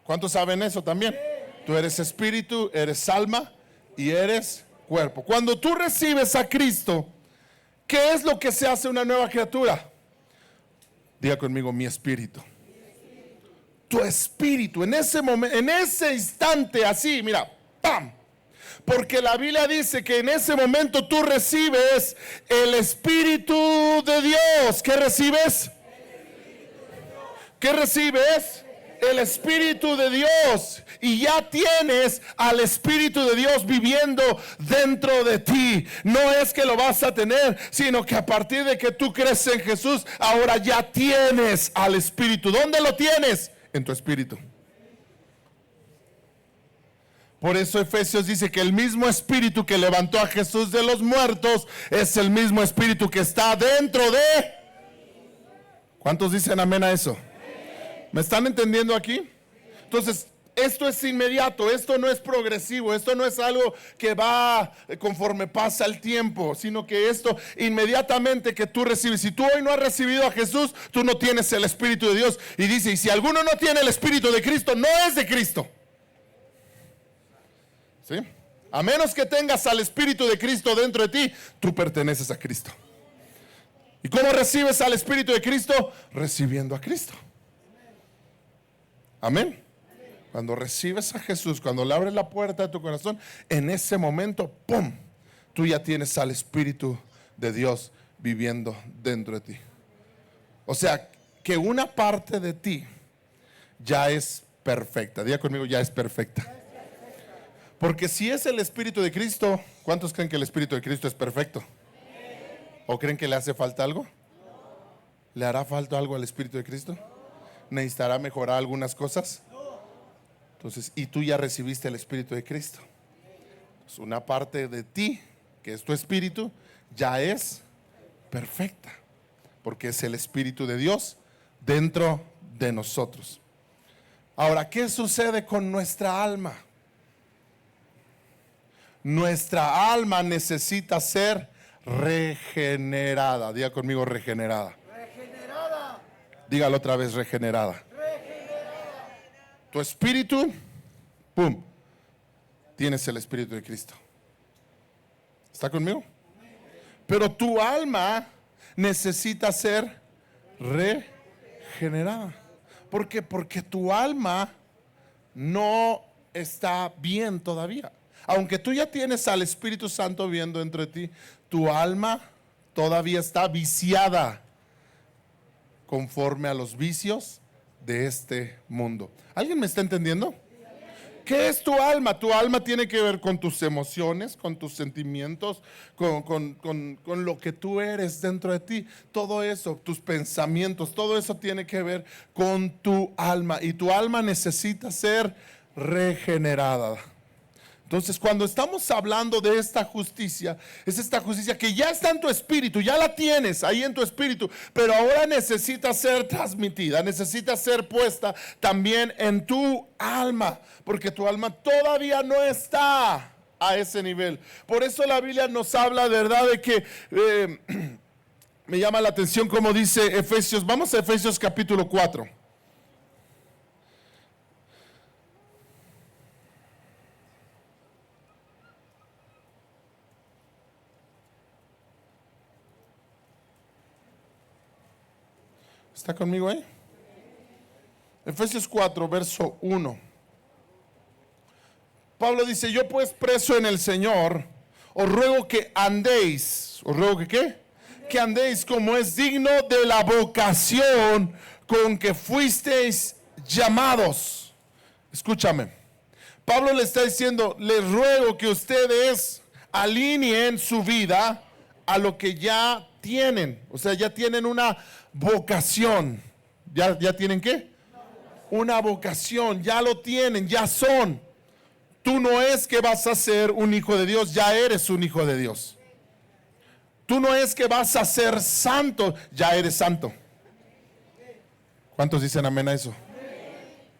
¿Cuántos saben eso también? Tú eres espíritu, eres alma y eres cuerpo. Cuando tú recibes a Cristo, ¿qué es lo que se hace una nueva criatura? Diga conmigo, mi espíritu. Tu espíritu, en ese momento, en ese instante, así, mira, ¡pam! Porque la Biblia dice que en ese momento tú recibes el Espíritu de Dios. ¿Qué recibes? ¿Qué recibes? El Espíritu de Dios. Y ya tienes al Espíritu de Dios viviendo dentro de ti. No es que lo vas a tener, sino que a partir de que tú crees en Jesús, ahora ya tienes al Espíritu. ¿Dónde lo tienes? En tu espíritu. Por eso Efesios dice que el mismo espíritu que levantó a Jesús de los muertos es el mismo espíritu que está dentro de... ¿Cuántos dicen amén a eso? ¿Me están entendiendo aquí? Entonces, esto es inmediato, esto no es progresivo, esto no es algo que va conforme pasa el tiempo, sino que esto inmediatamente que tú recibes. Si tú hoy no has recibido a Jesús, tú no tienes el Espíritu de Dios. Y dice, y si alguno no tiene el Espíritu de Cristo, no es de Cristo. ¿Sí? A menos que tengas al Espíritu de Cristo dentro de ti, tú perteneces a Cristo. ¿Y cómo recibes al Espíritu de Cristo? Recibiendo a Cristo. Amén. Cuando recibes a Jesús, cuando le abres la puerta de tu corazón, en ese momento, ¡pum!, tú ya tienes al Espíritu de Dios viviendo dentro de ti. O sea, que una parte de ti ya es perfecta. Diga conmigo, ya es perfecta. Porque si es el Espíritu de Cristo, ¿cuántos creen que el Espíritu de Cristo es perfecto? ¿O creen que le hace falta algo? ¿Le hará falta algo al Espíritu de Cristo? ¿Necesitará mejorar algunas cosas? Entonces, y tú ya recibiste el Espíritu de Cristo. Entonces, una parte de ti, que es tu espíritu, ya es perfecta. Porque es el Espíritu de Dios dentro de nosotros. Ahora, ¿qué sucede con nuestra alma? Nuestra alma necesita ser regenerada. Diga conmigo, regenerada. Regenerada. Dígalo otra vez, regenerada. Tu espíritu, pum, tienes el Espíritu de Cristo. ¿Está conmigo? Pero tu alma necesita ser regenerada. ¿Por qué? Porque tu alma no está bien todavía. Aunque tú ya tienes al Espíritu Santo viviendo dentro de ti, tu alma todavía está viciada conforme a los vicios de este mundo. ¿Alguien me está entendiendo? ¿Qué es tu alma? Tu alma tiene que ver con tus emociones, con tus sentimientos, con lo que tú eres dentro de ti. Todo eso, tus pensamientos, todo eso tiene que ver con tu alma. Y tu alma necesita ser regenerada. Entonces, cuando estamos hablando de esta justicia, es esta justicia que ya está en tu espíritu, ya la tienes ahí en tu espíritu, pero ahora necesita ser transmitida, necesita ser puesta también en tu alma, porque tu alma todavía no está a ese nivel. Por eso la Biblia nos habla, ¿verdad?, de que me llama la atención como dice Efesios. Vamos a Efesios capítulo 4. ¿Está conmigo ahí? Efesios 4, verso 1. Pablo dice: yo pues, preso en el Señor, os ruego que andéis. ¿Os ruego que qué? Que andéis como es digno de la vocación con que fuisteis llamados. Escúchame. Pablo le está diciendo: les ruego que ustedes alineen su vida a lo que ya tienen. O sea, ya tienen una vocación. ¿Ya tienen qué? Una vocación. Ya lo tienen, ya son. Tú no es que vas a ser un hijo de Dios, ya eres un hijo de Dios. Tú no es que vas a ser santo, ya eres santo. ¿Cuántos dicen amén a eso?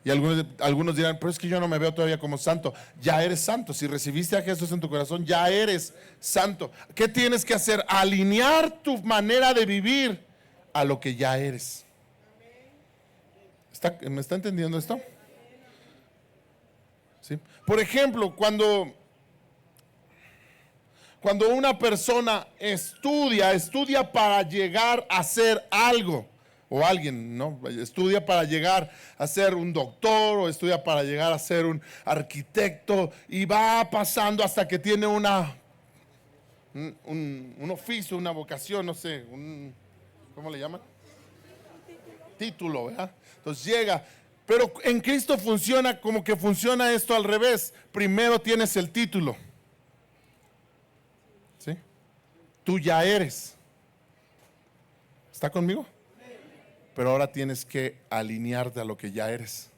Y algunos dirán: pero es que yo no me veo todavía como santo. Ya eres santo. Si recibiste a Jesús en tu corazón, ya eres santo. ¿Qué tienes que hacer? Alinear tu manera de vivir a lo que ya eres. ¿Me está entendiendo esto? ¿Sí? Por ejemplo, cuando una persona estudia para llegar a ser algo, o alguien, ¿no? Estudia para llegar a ser un doctor, o estudia para llegar a ser un arquitecto, y va pasando hasta que tiene un oficio, una vocación, no sé, ¿cómo le llaman? Título, ¿verdad? Entonces llega. Pero en Cristo funciona como que funciona esto al revés. Primero tienes el título. ¿Sí? Tú ya eres. ¿Está conmigo? Pero ahora tienes que alinearte a lo que ya eres.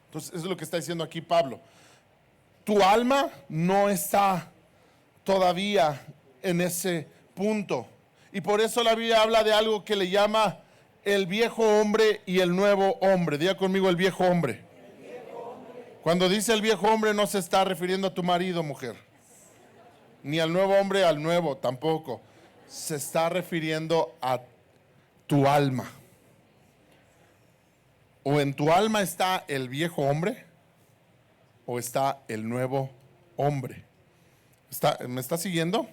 Entonces, eso es lo que está diciendo aquí Pablo. Tu alma no está todavía en ese punto. Y por eso la Biblia habla de algo que le llama el viejo hombre y el nuevo hombre. Diga conmigo: el viejo hombre. Cuando dice el viejo hombre, no se está refiriendo a tu marido, mujer. Ni al nuevo hombre, al nuevo tampoco. Se está refiriendo a tu alma. O en tu alma está el viejo hombre, o está el nuevo hombre. ¿Me está siguiendo?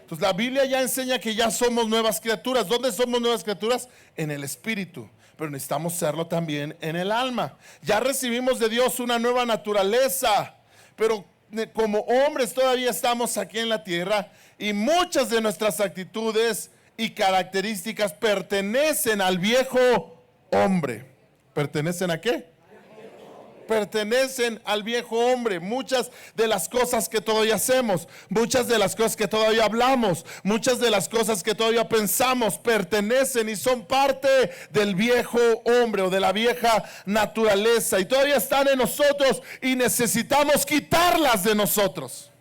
Entonces la Biblia ya enseña que ya somos nuevas criaturas. ¿Dónde somos nuevas criaturas? En el espíritu. Pero necesitamos serlo también en el alma. Ya recibimos de Dios una nueva naturaleza, pero como hombres todavía estamos aquí en la tierra, y muchas de nuestras actitudes y características pertenecen al viejo hombre. ¿Pertenecen a qué? Pertenecen al viejo hombre. Muchas de las cosas que todavía hacemos, muchas de las cosas que todavía hablamos, muchas de las cosas que todavía pensamos, pertenecen y son parte del viejo hombre o de la vieja naturaleza, y todavía están en nosotros y necesitamos quitarlas de nosotros.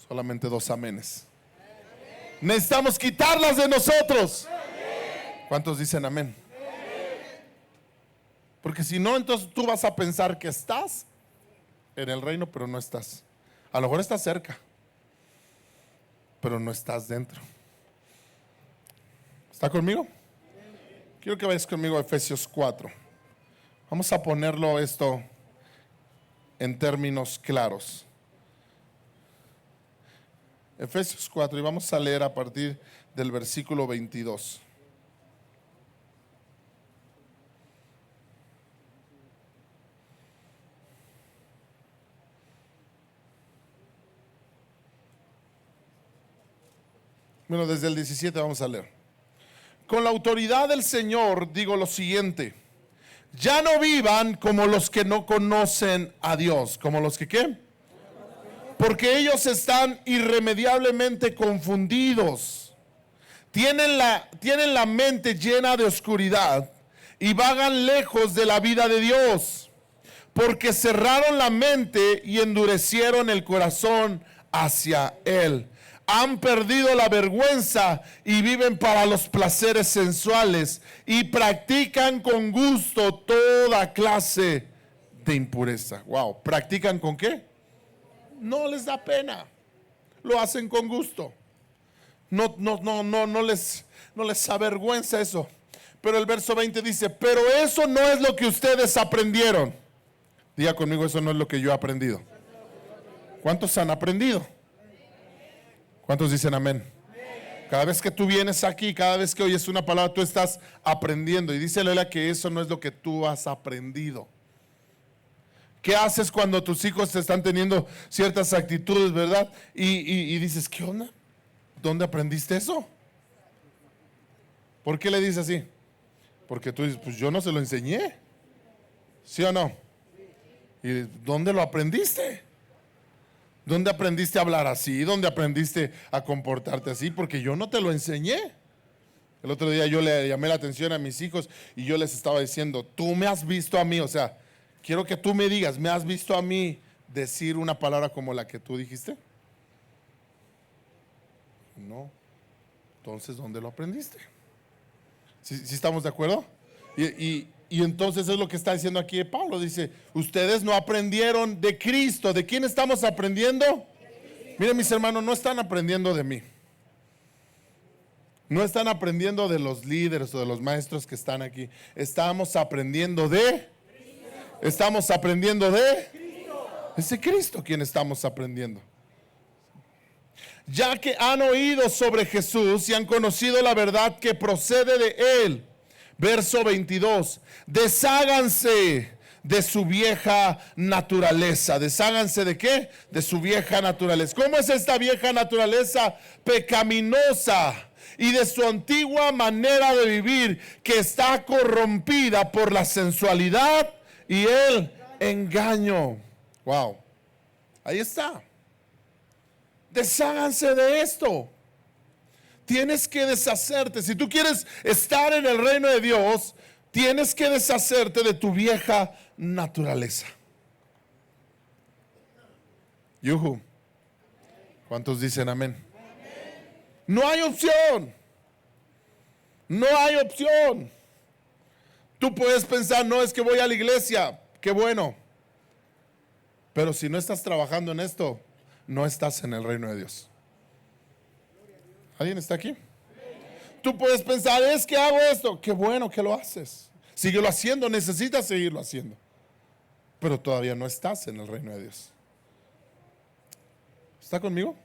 Solamente 2 amenes. Necesitamos quitarlas de nosotros. ¿Cuántos dicen amén? Porque si no, entonces tú vas a pensar que estás en el reino, pero no estás. A lo mejor estás cerca, pero no estás dentro. ¿Está conmigo? Quiero que vayas conmigo a Efesios 4. Vamos a ponerlo esto en términos claros. Efesios 4, y vamos a leer a partir del versículo 22. Bueno, desde el 17 vamos a leer. Con la autoridad del Señor digo lo siguiente: ya no vivan como los que no conocen a Dios. ¿Como los que qué? Porque ellos están irremediablemente confundidos. Tienen la mente llena de oscuridad y vagan lejos de la vida de Dios. porque cerraron la mente y endurecieron el corazón hacia él. Han perdido la vergüenza y viven para los placeres sensuales y practican con gusto toda clase de impureza. Wow, ¿practican con qué? No les da pena, lo hacen con gusto. No les avergüenza eso. Pero el verso 20 dice, pero eso no es lo que ustedes aprendieron. Diga conmigo, eso no es lo que yo he aprendido. ¿Cuántos han aprendido? ¿Cuántos dicen amén? Cada vez que tú vienes aquí, cada vez que oyes una palabra, tú estás aprendiendo. Y dice Lola que eso no es lo que tú has aprendido. ¿Qué haces cuando tus hijos te están teniendo ciertas actitudes, verdad? Y dices, ¿qué onda? ¿Dónde aprendiste eso? ¿Por qué le dices así? Porque tú dices, pues yo no se lo enseñé. ¿Sí o no? ¿Y dónde lo aprendiste? ¿Dónde aprendiste a hablar así? ¿Dónde aprendiste a comportarte así? Porque yo no te lo enseñé. El otro día yo le llamé la atención a mis hijos y yo les estaba diciendo, tú me has visto a mí, o sea, quiero que tú me digas, ¿me has visto a mí decir una palabra como la que tú dijiste? No. Entonces, ¿dónde lo aprendiste? ¿Sí estamos de acuerdo? Y entonces es lo que está diciendo aquí Pablo. Dice, ustedes no aprendieron de Cristo. ¿De quién estamos aprendiendo? Miren, mis hermanos, no están aprendiendo de mí. No están aprendiendo de los líderes o de los maestros que están aquí. Estamos aprendiendo de es de Cristo quien estamos aprendiendo. Ya que han oído sobre Jesús y han conocido la verdad que procede de él. Verso 22, desháganse de su vieja naturaleza. ¿Desháganse de qué? De su vieja naturaleza. ¿Cómo es esta vieja naturaleza pecaminosa? Y de su antigua manera de vivir que está corrompida por la sensualidad y el engaño. Wow, ahí está. Desháganse de esto. Tienes que deshacerte. Si tú quieres estar en el reino de Dios, tienes que deshacerte de tu vieja naturaleza. Yuhu. ¿Cuántos dicen amén? No hay opción. No hay opción. Tú puedes pensar, no, es que voy a la iglesia. Qué bueno. Pero si no estás trabajando en esto, no estás en el reino de Dios. ¿Alguien está aquí? Tú puedes pensar, es que hago esto. Qué bueno que lo haces. Síguelo haciendo, necesitas seguirlo haciendo. Pero todavía no estás en el reino de Dios. ¿Está conmigo?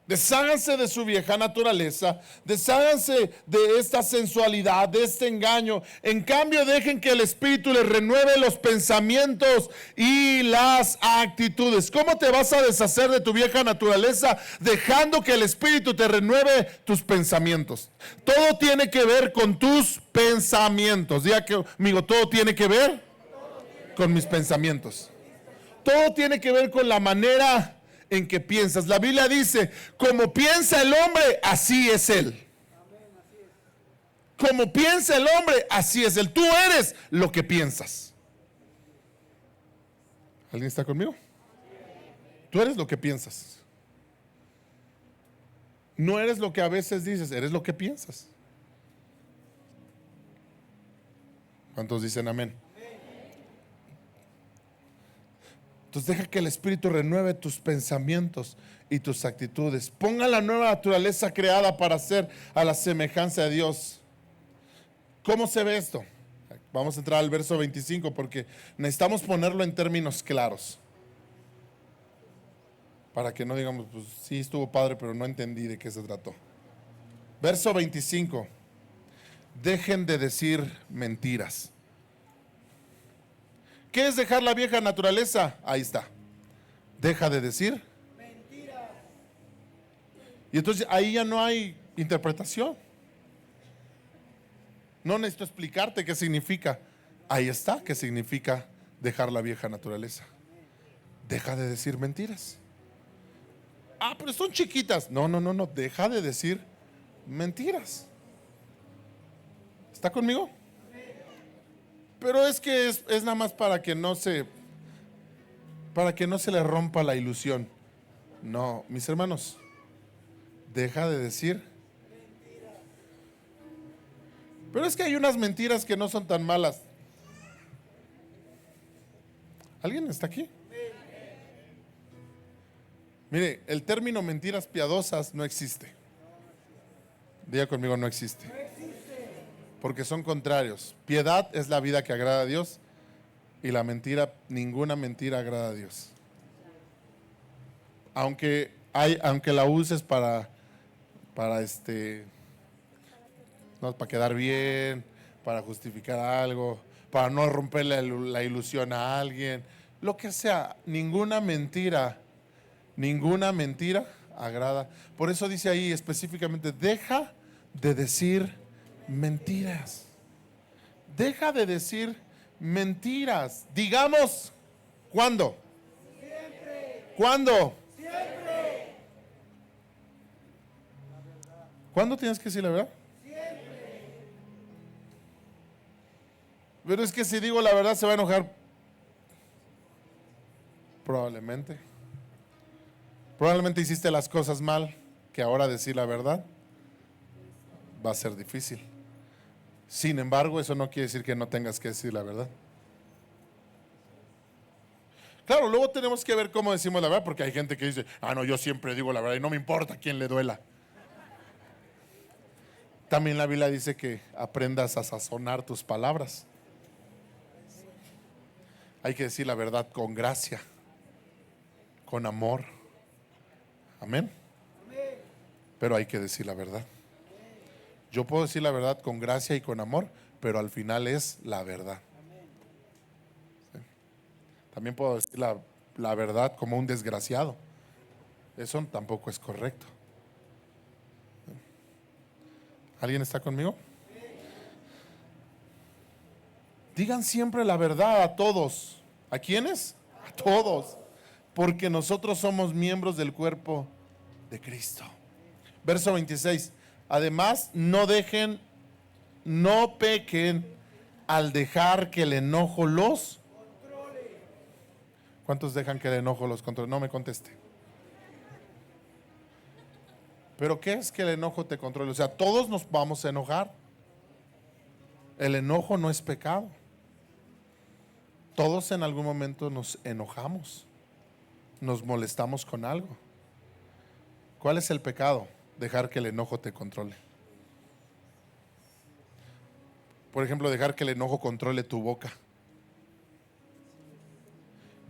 Desháganse de su vieja naturaleza, desháganse de esta sensualidad, de este engaño. En cambio, dejen que el Espíritu les renueve los pensamientos y las actitudes. ¿Cómo te vas a deshacer de tu vieja naturaleza? Dejando que el Espíritu te renueve tus pensamientos. Todo tiene que ver con tus pensamientos. Diga conmigo, todo tiene que ver con mis pensamientos. Todo tiene que ver con la manera en que piensas. La Biblia dice, como piensa el hombre, así es él. Como piensa el hombre, así es él. Tú eres lo que piensas. ¿Alguien está conmigo? Tú eres lo que piensas. No eres lo que a veces dices, eres lo que piensas. ¿Cuántos dicen amén? Entonces deja que el Espíritu renueve tus pensamientos y tus actitudes. Ponga la nueva naturaleza creada para ser a la semejanza de Dios. ¿Cómo se ve esto? Vamos a entrar al verso 25 porque necesitamos ponerlo en términos claros. Para que no digamos, pues sí estuvo padre, pero no entendí de qué se trató. Verso 25. Dejen de decir mentiras. ¿Qué es dejar la vieja naturaleza? Ahí está. Deja de decir mentiras. Y entonces ahí ya no hay interpretación. No necesito explicarte qué significa. Ahí está, qué significa dejar la vieja naturaleza. Deja de decir mentiras. Ah, pero son chiquitas. No. Deja de decir mentiras. ¿Está conmigo? Pero es que es nada más para que no se le rompa la ilusión. No, mis hermanos, deja de decir. Pero es que hay unas mentiras que no son tan malas. ¿Alguien está aquí? Mire, el término mentiras piadosas no existe. Diga conmigo, no existe. Porque son contrarios. Piedad es la vida que agrada a Dios, y la mentira, ninguna mentira agrada a Dios. Aunque la uses para no, para quedar bien, para justificar algo, para no romperle la ilusión a alguien, lo que sea, ninguna mentira agrada. Por eso dice ahí específicamente, deja de decir mentiras. Deja de decir mentiras. Digamos, ¿cuándo? Siempre. ¿Cuándo? Siempre. ¿Cuándo tienes que decir la verdad? Siempre. Pero es que si digo la verdad se va a enojar. Probablemente hiciste las cosas mal, que ahora decir la verdad va a ser difícil. Sin embargo, eso no quiere decir que no tengas que decir la verdad. Claro, luego tenemos que ver cómo decimos la verdad, porque hay gente que dice, no, yo siempre digo la verdad y no me importa a quién le duela. También la Biblia dice que aprendas a sazonar tus palabras. Hay que decir la verdad con gracia, con amor. Amén. Pero hay que decir la verdad. Yo puedo decir la verdad con gracia y con amor, pero al final es la verdad. ¿Sí? También puedo decir la verdad como un desgraciado. Eso tampoco es correcto. ¿Sí? ¿Alguien está conmigo? Digan siempre la verdad a todos. ¿A quiénes? A todos. Porque nosotros somos miembros del cuerpo de Cristo. Verso 26. Además, no pequen al dejar que el enojo los controle. ¿Cuántos dejan que el enojo los controle? No me conteste. ¿Pero qué es que el enojo te controle? O sea, todos nos vamos a enojar. El enojo no es pecado. Todos en algún momento nos enojamos. Nos molestamos con algo. ¿Cuál es el pecado? Dejar que el enojo te controle. Por ejemplo, dejar que el enojo controle tu boca.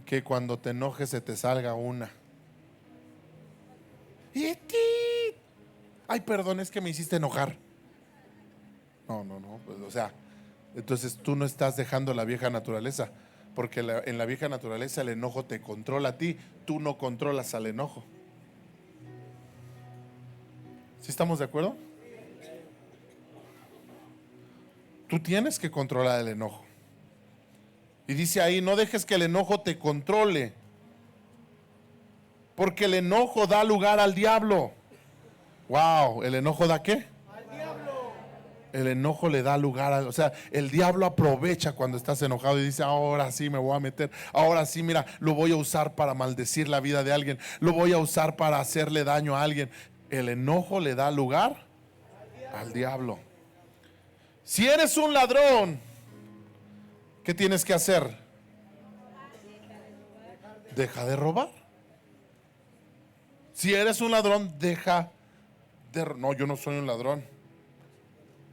Que cuando te enojes se te salga una. Ay, perdón, es que me hiciste enojar. No, pues, o sea, entonces tú no estás dejando la vieja naturaleza. Porque en la vieja naturaleza el enojo te controla a ti. Tú no controlas al enojo. ¿Sí estamos de acuerdo? Tú tienes que controlar el enojo. Y dice ahí, no dejes que el enojo te controle. Porque el enojo da lugar al diablo. Wow, ¿el enojo da qué? Al diablo. El enojo le da lugar o sea, el diablo aprovecha cuando estás enojado y dice, ahora sí me voy a meter, ahora sí, mira, lo voy a usar para maldecir la vida de alguien, lo voy a usar para hacerle daño a alguien. El enojo le da lugar al diablo. Si eres un ladrón, ¿qué tienes que hacer? Deja de robar. Si eres un ladrón, deja de... No, yo no soy un ladrón.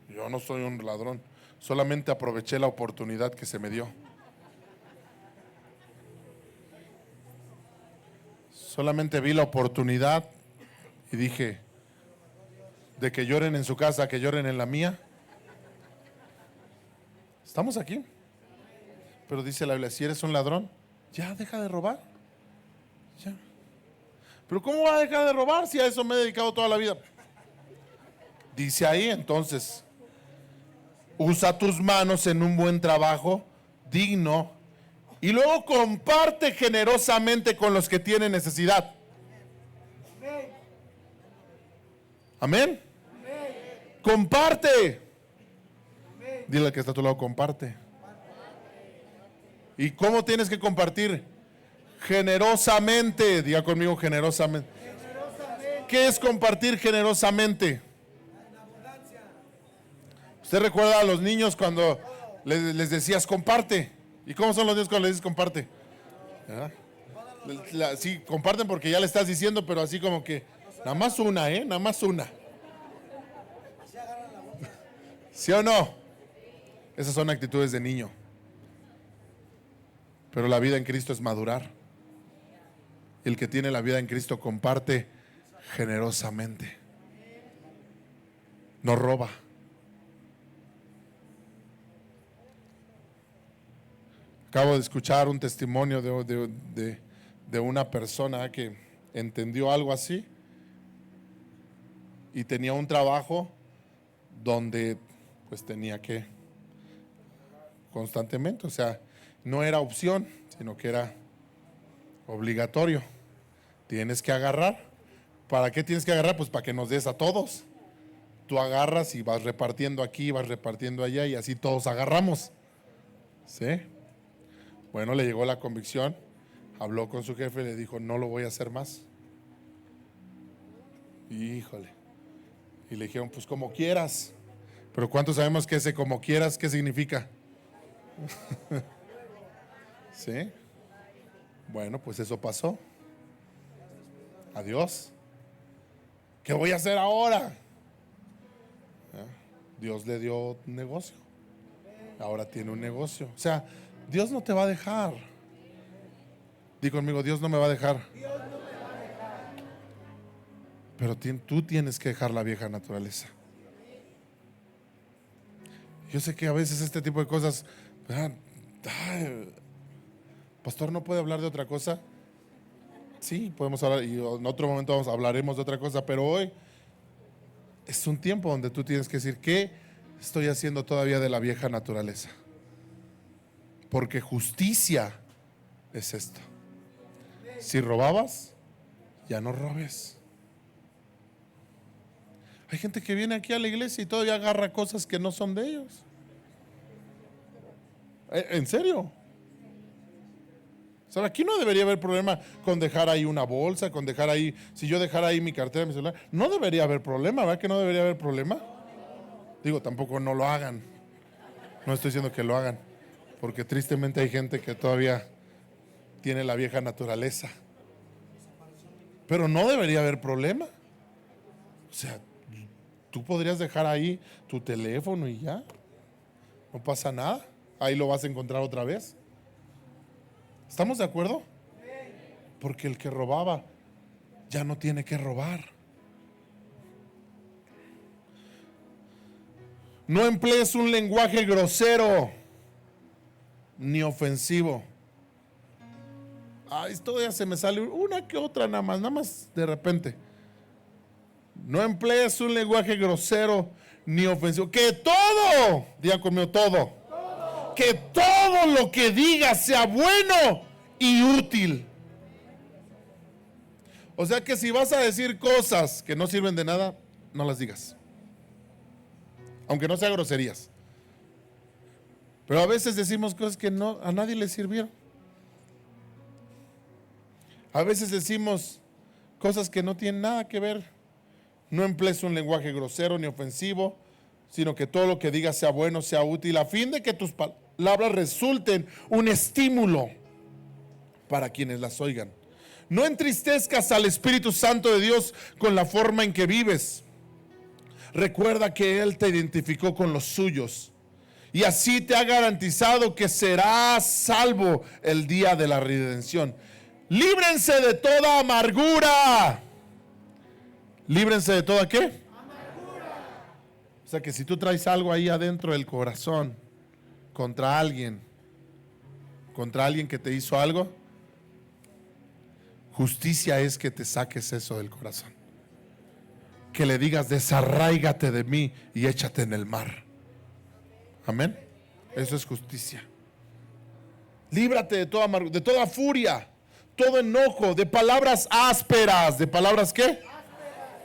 Yo no soy un ladrón. Solamente aproveché la oportunidad que se me dio. Solamente vi la oportunidad y dije, de que lloren en su casa, que lloren en la mía. Estamos aquí. Pero dice la Biblia, si eres un ladrón, ya deja de robar. Ya. Pero ¿cómo va a dejar de robar si a eso me he dedicado toda la vida? Dice ahí, entonces, usa tus manos en un buen trabajo digno y luego comparte generosamente con los que tienen necesidad. Amén. Comparte. Dile al que está a tu lado, comparte. ¿Y cómo tienes que compartir? Generosamente. Diga conmigo, generosamente. ¿Qué es compartir generosamente? ¿Usted recuerda a los niños cuando les decías comparte? ¿Y cómo son los niños cuando les dices comparte? Sí, comparten porque ya le estás diciendo, pero así como que nada más una, nada más una. ¿Sí o no? Esas son actitudes de niño. Pero la vida en Cristo es madurar. El que tiene la vida en Cristo comparte generosamente. No roba. Acabo de escuchar un testimonio de una persona que entendió algo así y tenía un trabajo donde pues tenía que constantemente, o sea, no era opción, sino que era obligatorio. Tienes que agarrar. ¿Para qué tienes que agarrar? Pues para que nos des a todos. Tú agarras y vas repartiendo aquí, vas repartiendo allá y así todos agarramos. ¿Sí? Bueno, le llegó la convicción, habló con su jefe y le dijo, no lo voy a hacer más. Híjole. Y le dijeron, pues como quieras. Pero ¿cuántos sabemos que ese como quieras, qué significa? ¿Sí? Bueno, pues eso pasó. Adiós. ¿Qué voy a hacer ahora? Dios le dio un negocio. Ahora tiene un negocio. O sea, Dios no te va a dejar. Di conmigo, Dios no me va a dejar. Pero tú tienes que dejar la vieja naturaleza. Yo sé que a veces este tipo de cosas, pastor, ¿no puede hablar de otra cosa? Sí, podemos hablar y en otro momento hablaremos de otra cosa, pero hoy es un tiempo donde tú tienes que decir, ¿qué estoy haciendo todavía de la vieja naturaleza? Porque justicia es esto. Si robabas, ya no robes. Hay gente que viene aquí a la iglesia y todavía agarra cosas que no son de ellos. ¿En serio? O sea, aquí no debería haber problema con dejar ahí una bolsa, con dejar ahí, si yo dejara ahí mi cartera, mi celular, no debería haber problema, ¿verdad que no debería haber problema? Digo, tampoco no lo hagan. No estoy diciendo que lo hagan, porque tristemente hay gente que todavía tiene la vieja naturaleza. Pero no debería haber problema. O sea, tú podrías dejar ahí tu teléfono y ya. No pasa nada. Ahí lo vas a encontrar otra vez. ¿Estamos de acuerdo? Porque el que robaba ya no tiene que robar. No emplees un lenguaje grosero ni ofensivo. Esto ya se me sale una que otra nada más de repente. No emplees un lenguaje grosero ni ofensivo. Que todo, diga conmigo, todo. Que todo lo que digas sea bueno y útil. O sea que si vas a decir cosas que no sirven de nada, no las digas. Aunque no sean groserías. Pero a veces decimos cosas que no, a nadie le sirvieron. A veces decimos cosas que no tienen nada que ver. No emplees un lenguaje grosero ni ofensivo, sino que todo lo que digas sea bueno, sea útil, a fin de que tus palabras resulten un estímulo para quienes las oigan. No entristezcas al Espíritu Santo de Dios con la forma en que vives. Recuerda que Él te identificó con los suyos y así te ha garantizado que serás salvo el día de la redención. Líbrense de toda amargura. Líbrense de toda ¿qué? Amargura. O sea que si tú traes algo ahí adentro del corazón contra alguien que te hizo algo, justicia es que te saques eso del corazón. Que le digas, desarráigate de mí y échate en el mar. Amén. Eso es justicia. Líbrate de toda amargura, de toda furia, todo enojo, de palabras ásperas. ¿De palabras qué?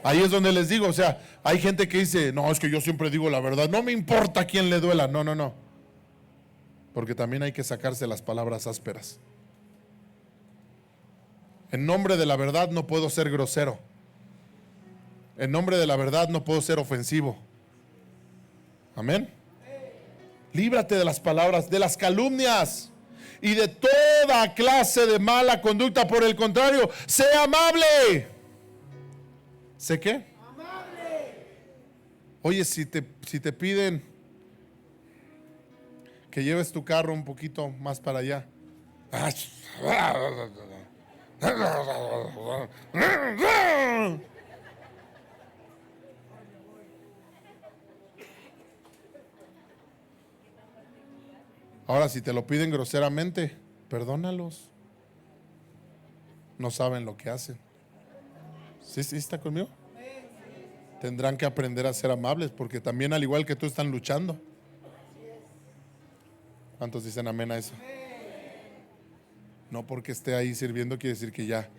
Ahí es donde les digo, o sea, hay gente que dice, no, es que yo siempre digo la verdad, no me importa a quién le duela. No. porque también hay que sacarse las palabras ásperas. En nombre de la verdad no puedo ser grosero. En nombre de la verdad no puedo ser ofensivo. Amén. Líbrate de las palabras, de las calumnias y de toda clase de mala conducta. Por el contrario, sé amable. ¿Sé qué? Amable. Oye, si te piden que lleves tu carro un poquito más para allá. Ahora, si te lo piden groseramente, perdónalos. No saben lo que hacen. ¿Sí está conmigo? Tendrán que aprender a ser amables, porque también, al igual que tú, están luchando. ¿Cuántos dicen amén a eso? No porque esté ahí sirviendo quiere decir que ya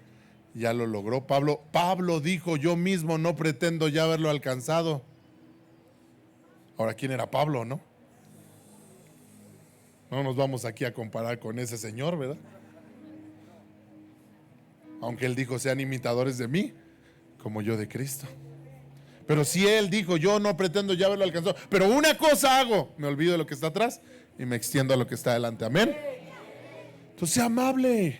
lo logró. Pablo dijo: yo mismo no pretendo ya haberlo alcanzado. Ahora, ¿quién era Pablo, no? No nos vamos aquí a comparar con ese señor, ¿verdad? Aunque él dijo: sean imitadores de mí, como yo de Cristo. Pero si él dijo: yo no pretendo ya haberlo alcanzado, pero una cosa hago, me olvido de lo que está atrás y me extiendo a lo que está adelante. Amén. Entonces, sea amable.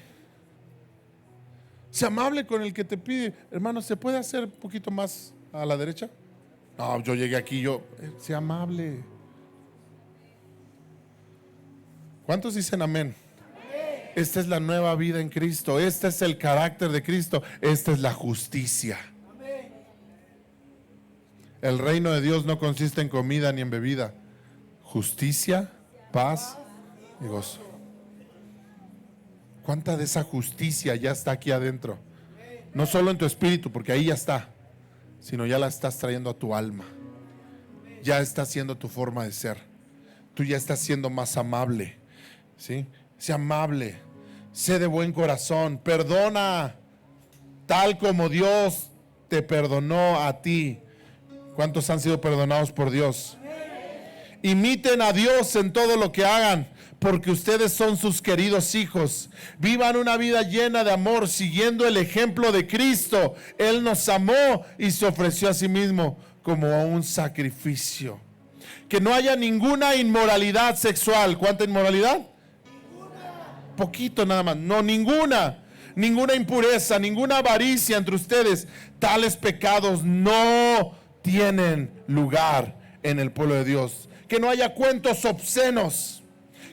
Sea amable con el que te pide. Hermano, ¿se puede hacer un poquito más a la derecha? No, yo llegué aquí, sea amable. ¿Cuántos dicen amén? Esta es la nueva vida en Cristo. Este es el carácter de Cristo. Esta es la justicia. El reino de Dios no consiste en comida ni en bebida. Justicia, paz y gozo. ¿Cuánta de esa justicia ya está aquí adentro? No solo en tu espíritu, porque ahí ya está, sino ya la estás trayendo a tu alma. Ya está siendo tu forma de ser. Tú ya estás siendo más amable. ¿Sí? Sé amable, sé de buen corazón, perdona tal como Dios te perdonó a ti. ¿Cuántos han sido perdonados por Dios? Imiten a Dios en todo lo que hagan, porque ustedes son sus queridos hijos. Vivan una vida llena de amor, siguiendo el ejemplo de Cristo. Él nos amó y se ofreció a sí mismo como un sacrificio. Que no haya ninguna inmoralidad sexual. ¿Cuánta inmoralidad? Poquito nada más. No, ninguna impureza, ninguna avaricia entre ustedes. Tales pecados no tienen lugar en el pueblo de Dios. Que no haya cuentos obscenos,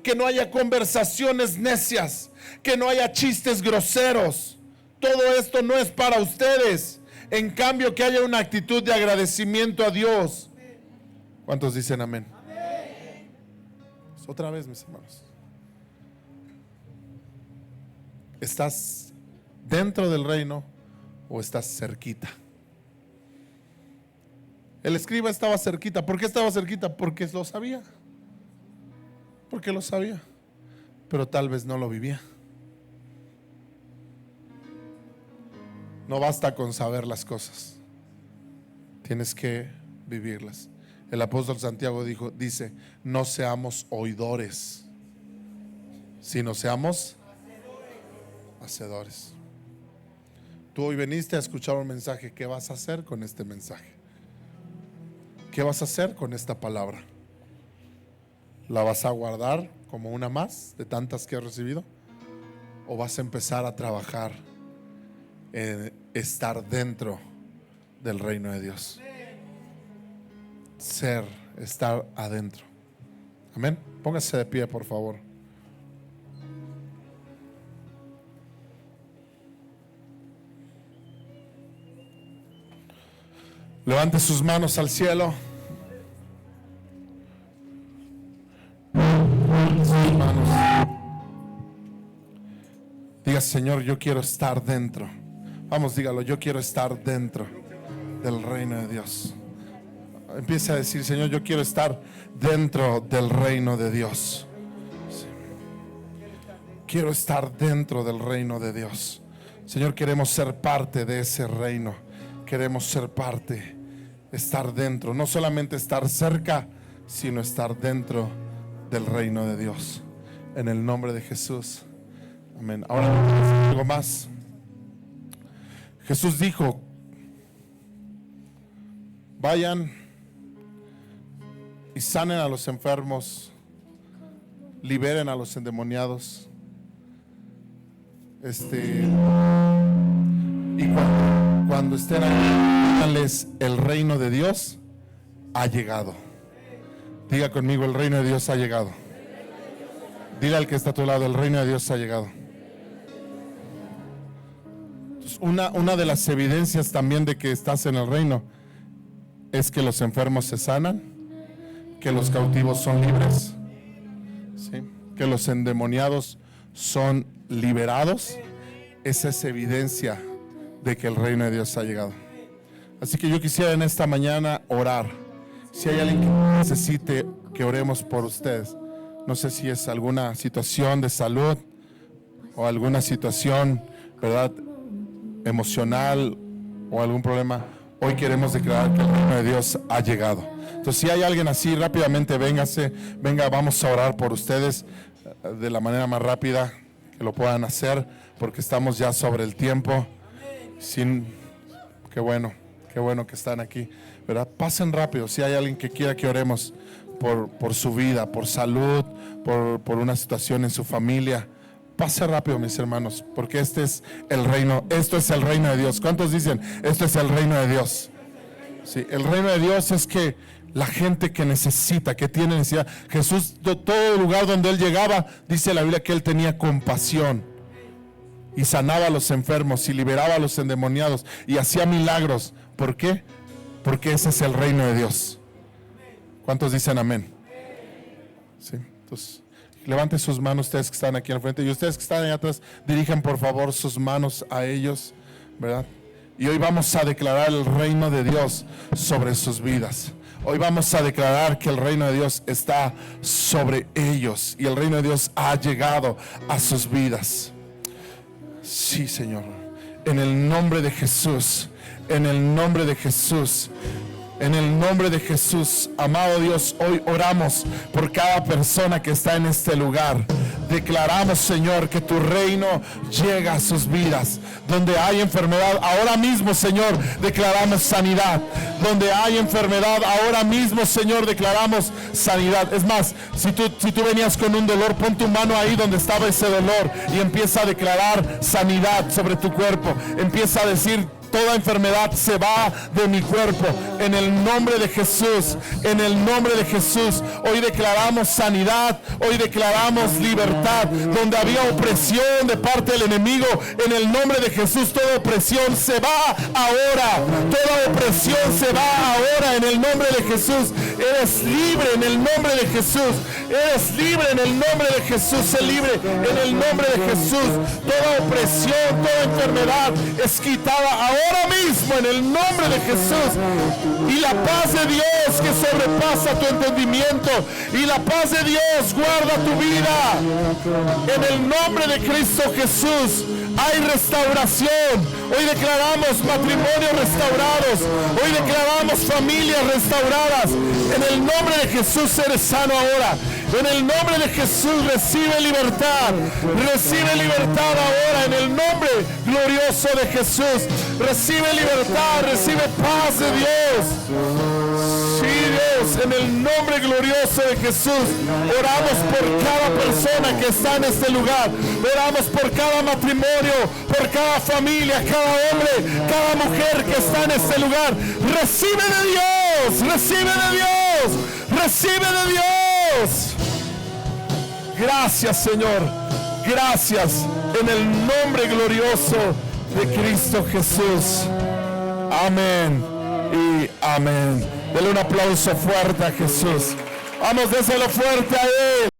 que no haya conversaciones necias, que no haya chistes groseros. Todo esto no es para ustedes. En cambio, que haya una actitud de agradecimiento a Dios. ¿Cuántos dicen amén? Pues otra vez, mis hermanos. ¿Estás dentro del reino o estás cerquita? El escriba estaba cerquita. ¿Por qué estaba cerquita? Porque lo sabía. Porque lo sabía. Pero tal vez no lo vivía. No basta con saber las cosas. Tienes que vivirlas. El apóstol Santiago dice: no seamos oidores, sino seamos hacedores. Tú hoy viniste a escuchar un mensaje. ¿Qué vas a hacer con este mensaje? ¿Qué vas a hacer con esta palabra? ¿La vas a guardar como una más de tantas que has recibido? ¿O vas a empezar a trabajar en estar dentro del reino de Dios? Estar adentro. Amén. Póngase de pie, por favor. Levante sus manos al cielo. Sus manos. Diga: Señor, yo quiero estar dentro. Vamos, dígalo: yo quiero estar dentro del reino de Dios. Empieza a decir: Señor, yo quiero estar dentro del reino de Dios. Quiero estar dentro del reino de Dios. Señor, queremos ser parte de ese reino. Queremos ser parte, estar dentro, no solamente estar cerca, sino estar dentro del reino de Dios. en el nombre de Jesús. Amén. Ahora algo más. Jesús dijo: vayan y sanen a los enfermos, liberen a los endemoniados. Y cuando estén ahí, díganles: el reino de Dios ha llegado. Diga conmigo: el reino de Dios ha llegado. Dile al que está a tu lado: el reino de Dios ha llegado. Entonces, una de las evidencias también de que estás en el reino es que los enfermos se sanan, que los cautivos son libres, ¿sí? Que los endemoniados son liberados. Esa es evidencia de que el reino de Dios ha llegado. Así que yo quisiera en esta mañana orar. Si hay alguien que necesite que oremos por ustedes, no sé si es alguna situación de salud o alguna situación, ¿verdad?, emocional o algún problema, hoy queremos declarar que el reino de Dios ha llegado. Entonces, si hay alguien así, rápidamente venga, vamos a orar por ustedes de la manera más rápida que lo puedan hacer, porque estamos ya sobre el tiempo. Qué bueno que están aquí, ¿verdad? Pasen rápido. Si hay alguien que quiera que oremos por su vida, por salud, por una situación en su familia, pase rápido, mis hermanos, porque esto es el reino de Dios. ¿Cuántos dicen: esto es el reino de Dios? Sí, el reino de Dios es que la gente que necesita, que tiene necesidad. Jesús, todo lugar donde Él llegaba, dice la Biblia que Él tenía compasión y sanaba a los enfermos y liberaba a los endemoniados y hacía milagros. ¿Por qué? Porque ese es el reino de Dios. ¿Cuántos dicen amén? Sí, entonces levanten sus manos ustedes que están aquí al frente, y ustedes que están allá atrás, dirijan por favor sus manos a ellos, ¿verdad? Y hoy vamos a declarar el reino de Dios sobre sus vidas. Hoy vamos a declarar que el reino de Dios está sobre ellos y el reino de Dios ha llegado a sus vidas. Sí, Señor, en el nombre de Jesús, en el nombre de Jesús. En el nombre de Jesús, amado Dios, hoy oramos por cada persona que está en este lugar. Declaramos, Señor, que tu reino llega a sus vidas. Donde hay enfermedad, ahora mismo, Señor, declaramos sanidad. Donde hay enfermedad, ahora mismo, Señor, declaramos sanidad. Es más, si tú venías con un dolor, pon tu mano ahí donde estaba ese dolor y empieza a declarar sanidad sobre tu cuerpo. Empieza a decir: toda enfermedad se va de mi cuerpo. En el nombre de Jesús, en el nombre de Jesús, hoy declaramos sanidad, hoy declaramos libertad. Donde había opresión de parte del enemigo, en el nombre de Jesús, toda opresión se va ahora. Toda opresión se va ahora en el nombre de Jesús. Eres libre en el nombre de Jesús. Eres libre en el nombre de Jesús. Sé libre en el nombre de Jesús. Toda opresión, toda enfermedad es quitada ahora mismo en el nombre de Jesús. Y la paz de Dios que sobrepasa tu entendimiento, y la paz de Dios guarda tu vida. En el nombre de Cristo Jesús hay restauración. Hoy declaramos matrimonios restaurados. Hoy declaramos familias restauradas. En el nombre de Jesús eres sano ahora. En el nombre de Jesús recibe libertad. Recibe libertad ahora en el nombre glorioso de Jesús. Recibe libertad, recibe paz de Dios. Sí, Dios, en el nombre glorioso de Jesús, oramos por cada persona que está en este lugar. Oramos por cada matrimonio, por cada familia, cada hombre, cada mujer que está en este lugar. Recibe de Dios, recibe de Dios, recibe de Dios. Gracias, Señor. Gracias en el nombre glorioso de Cristo Jesús. Amén y amén. Dele un aplauso fuerte a Jesús. Vamos, déselo fuerte a Él.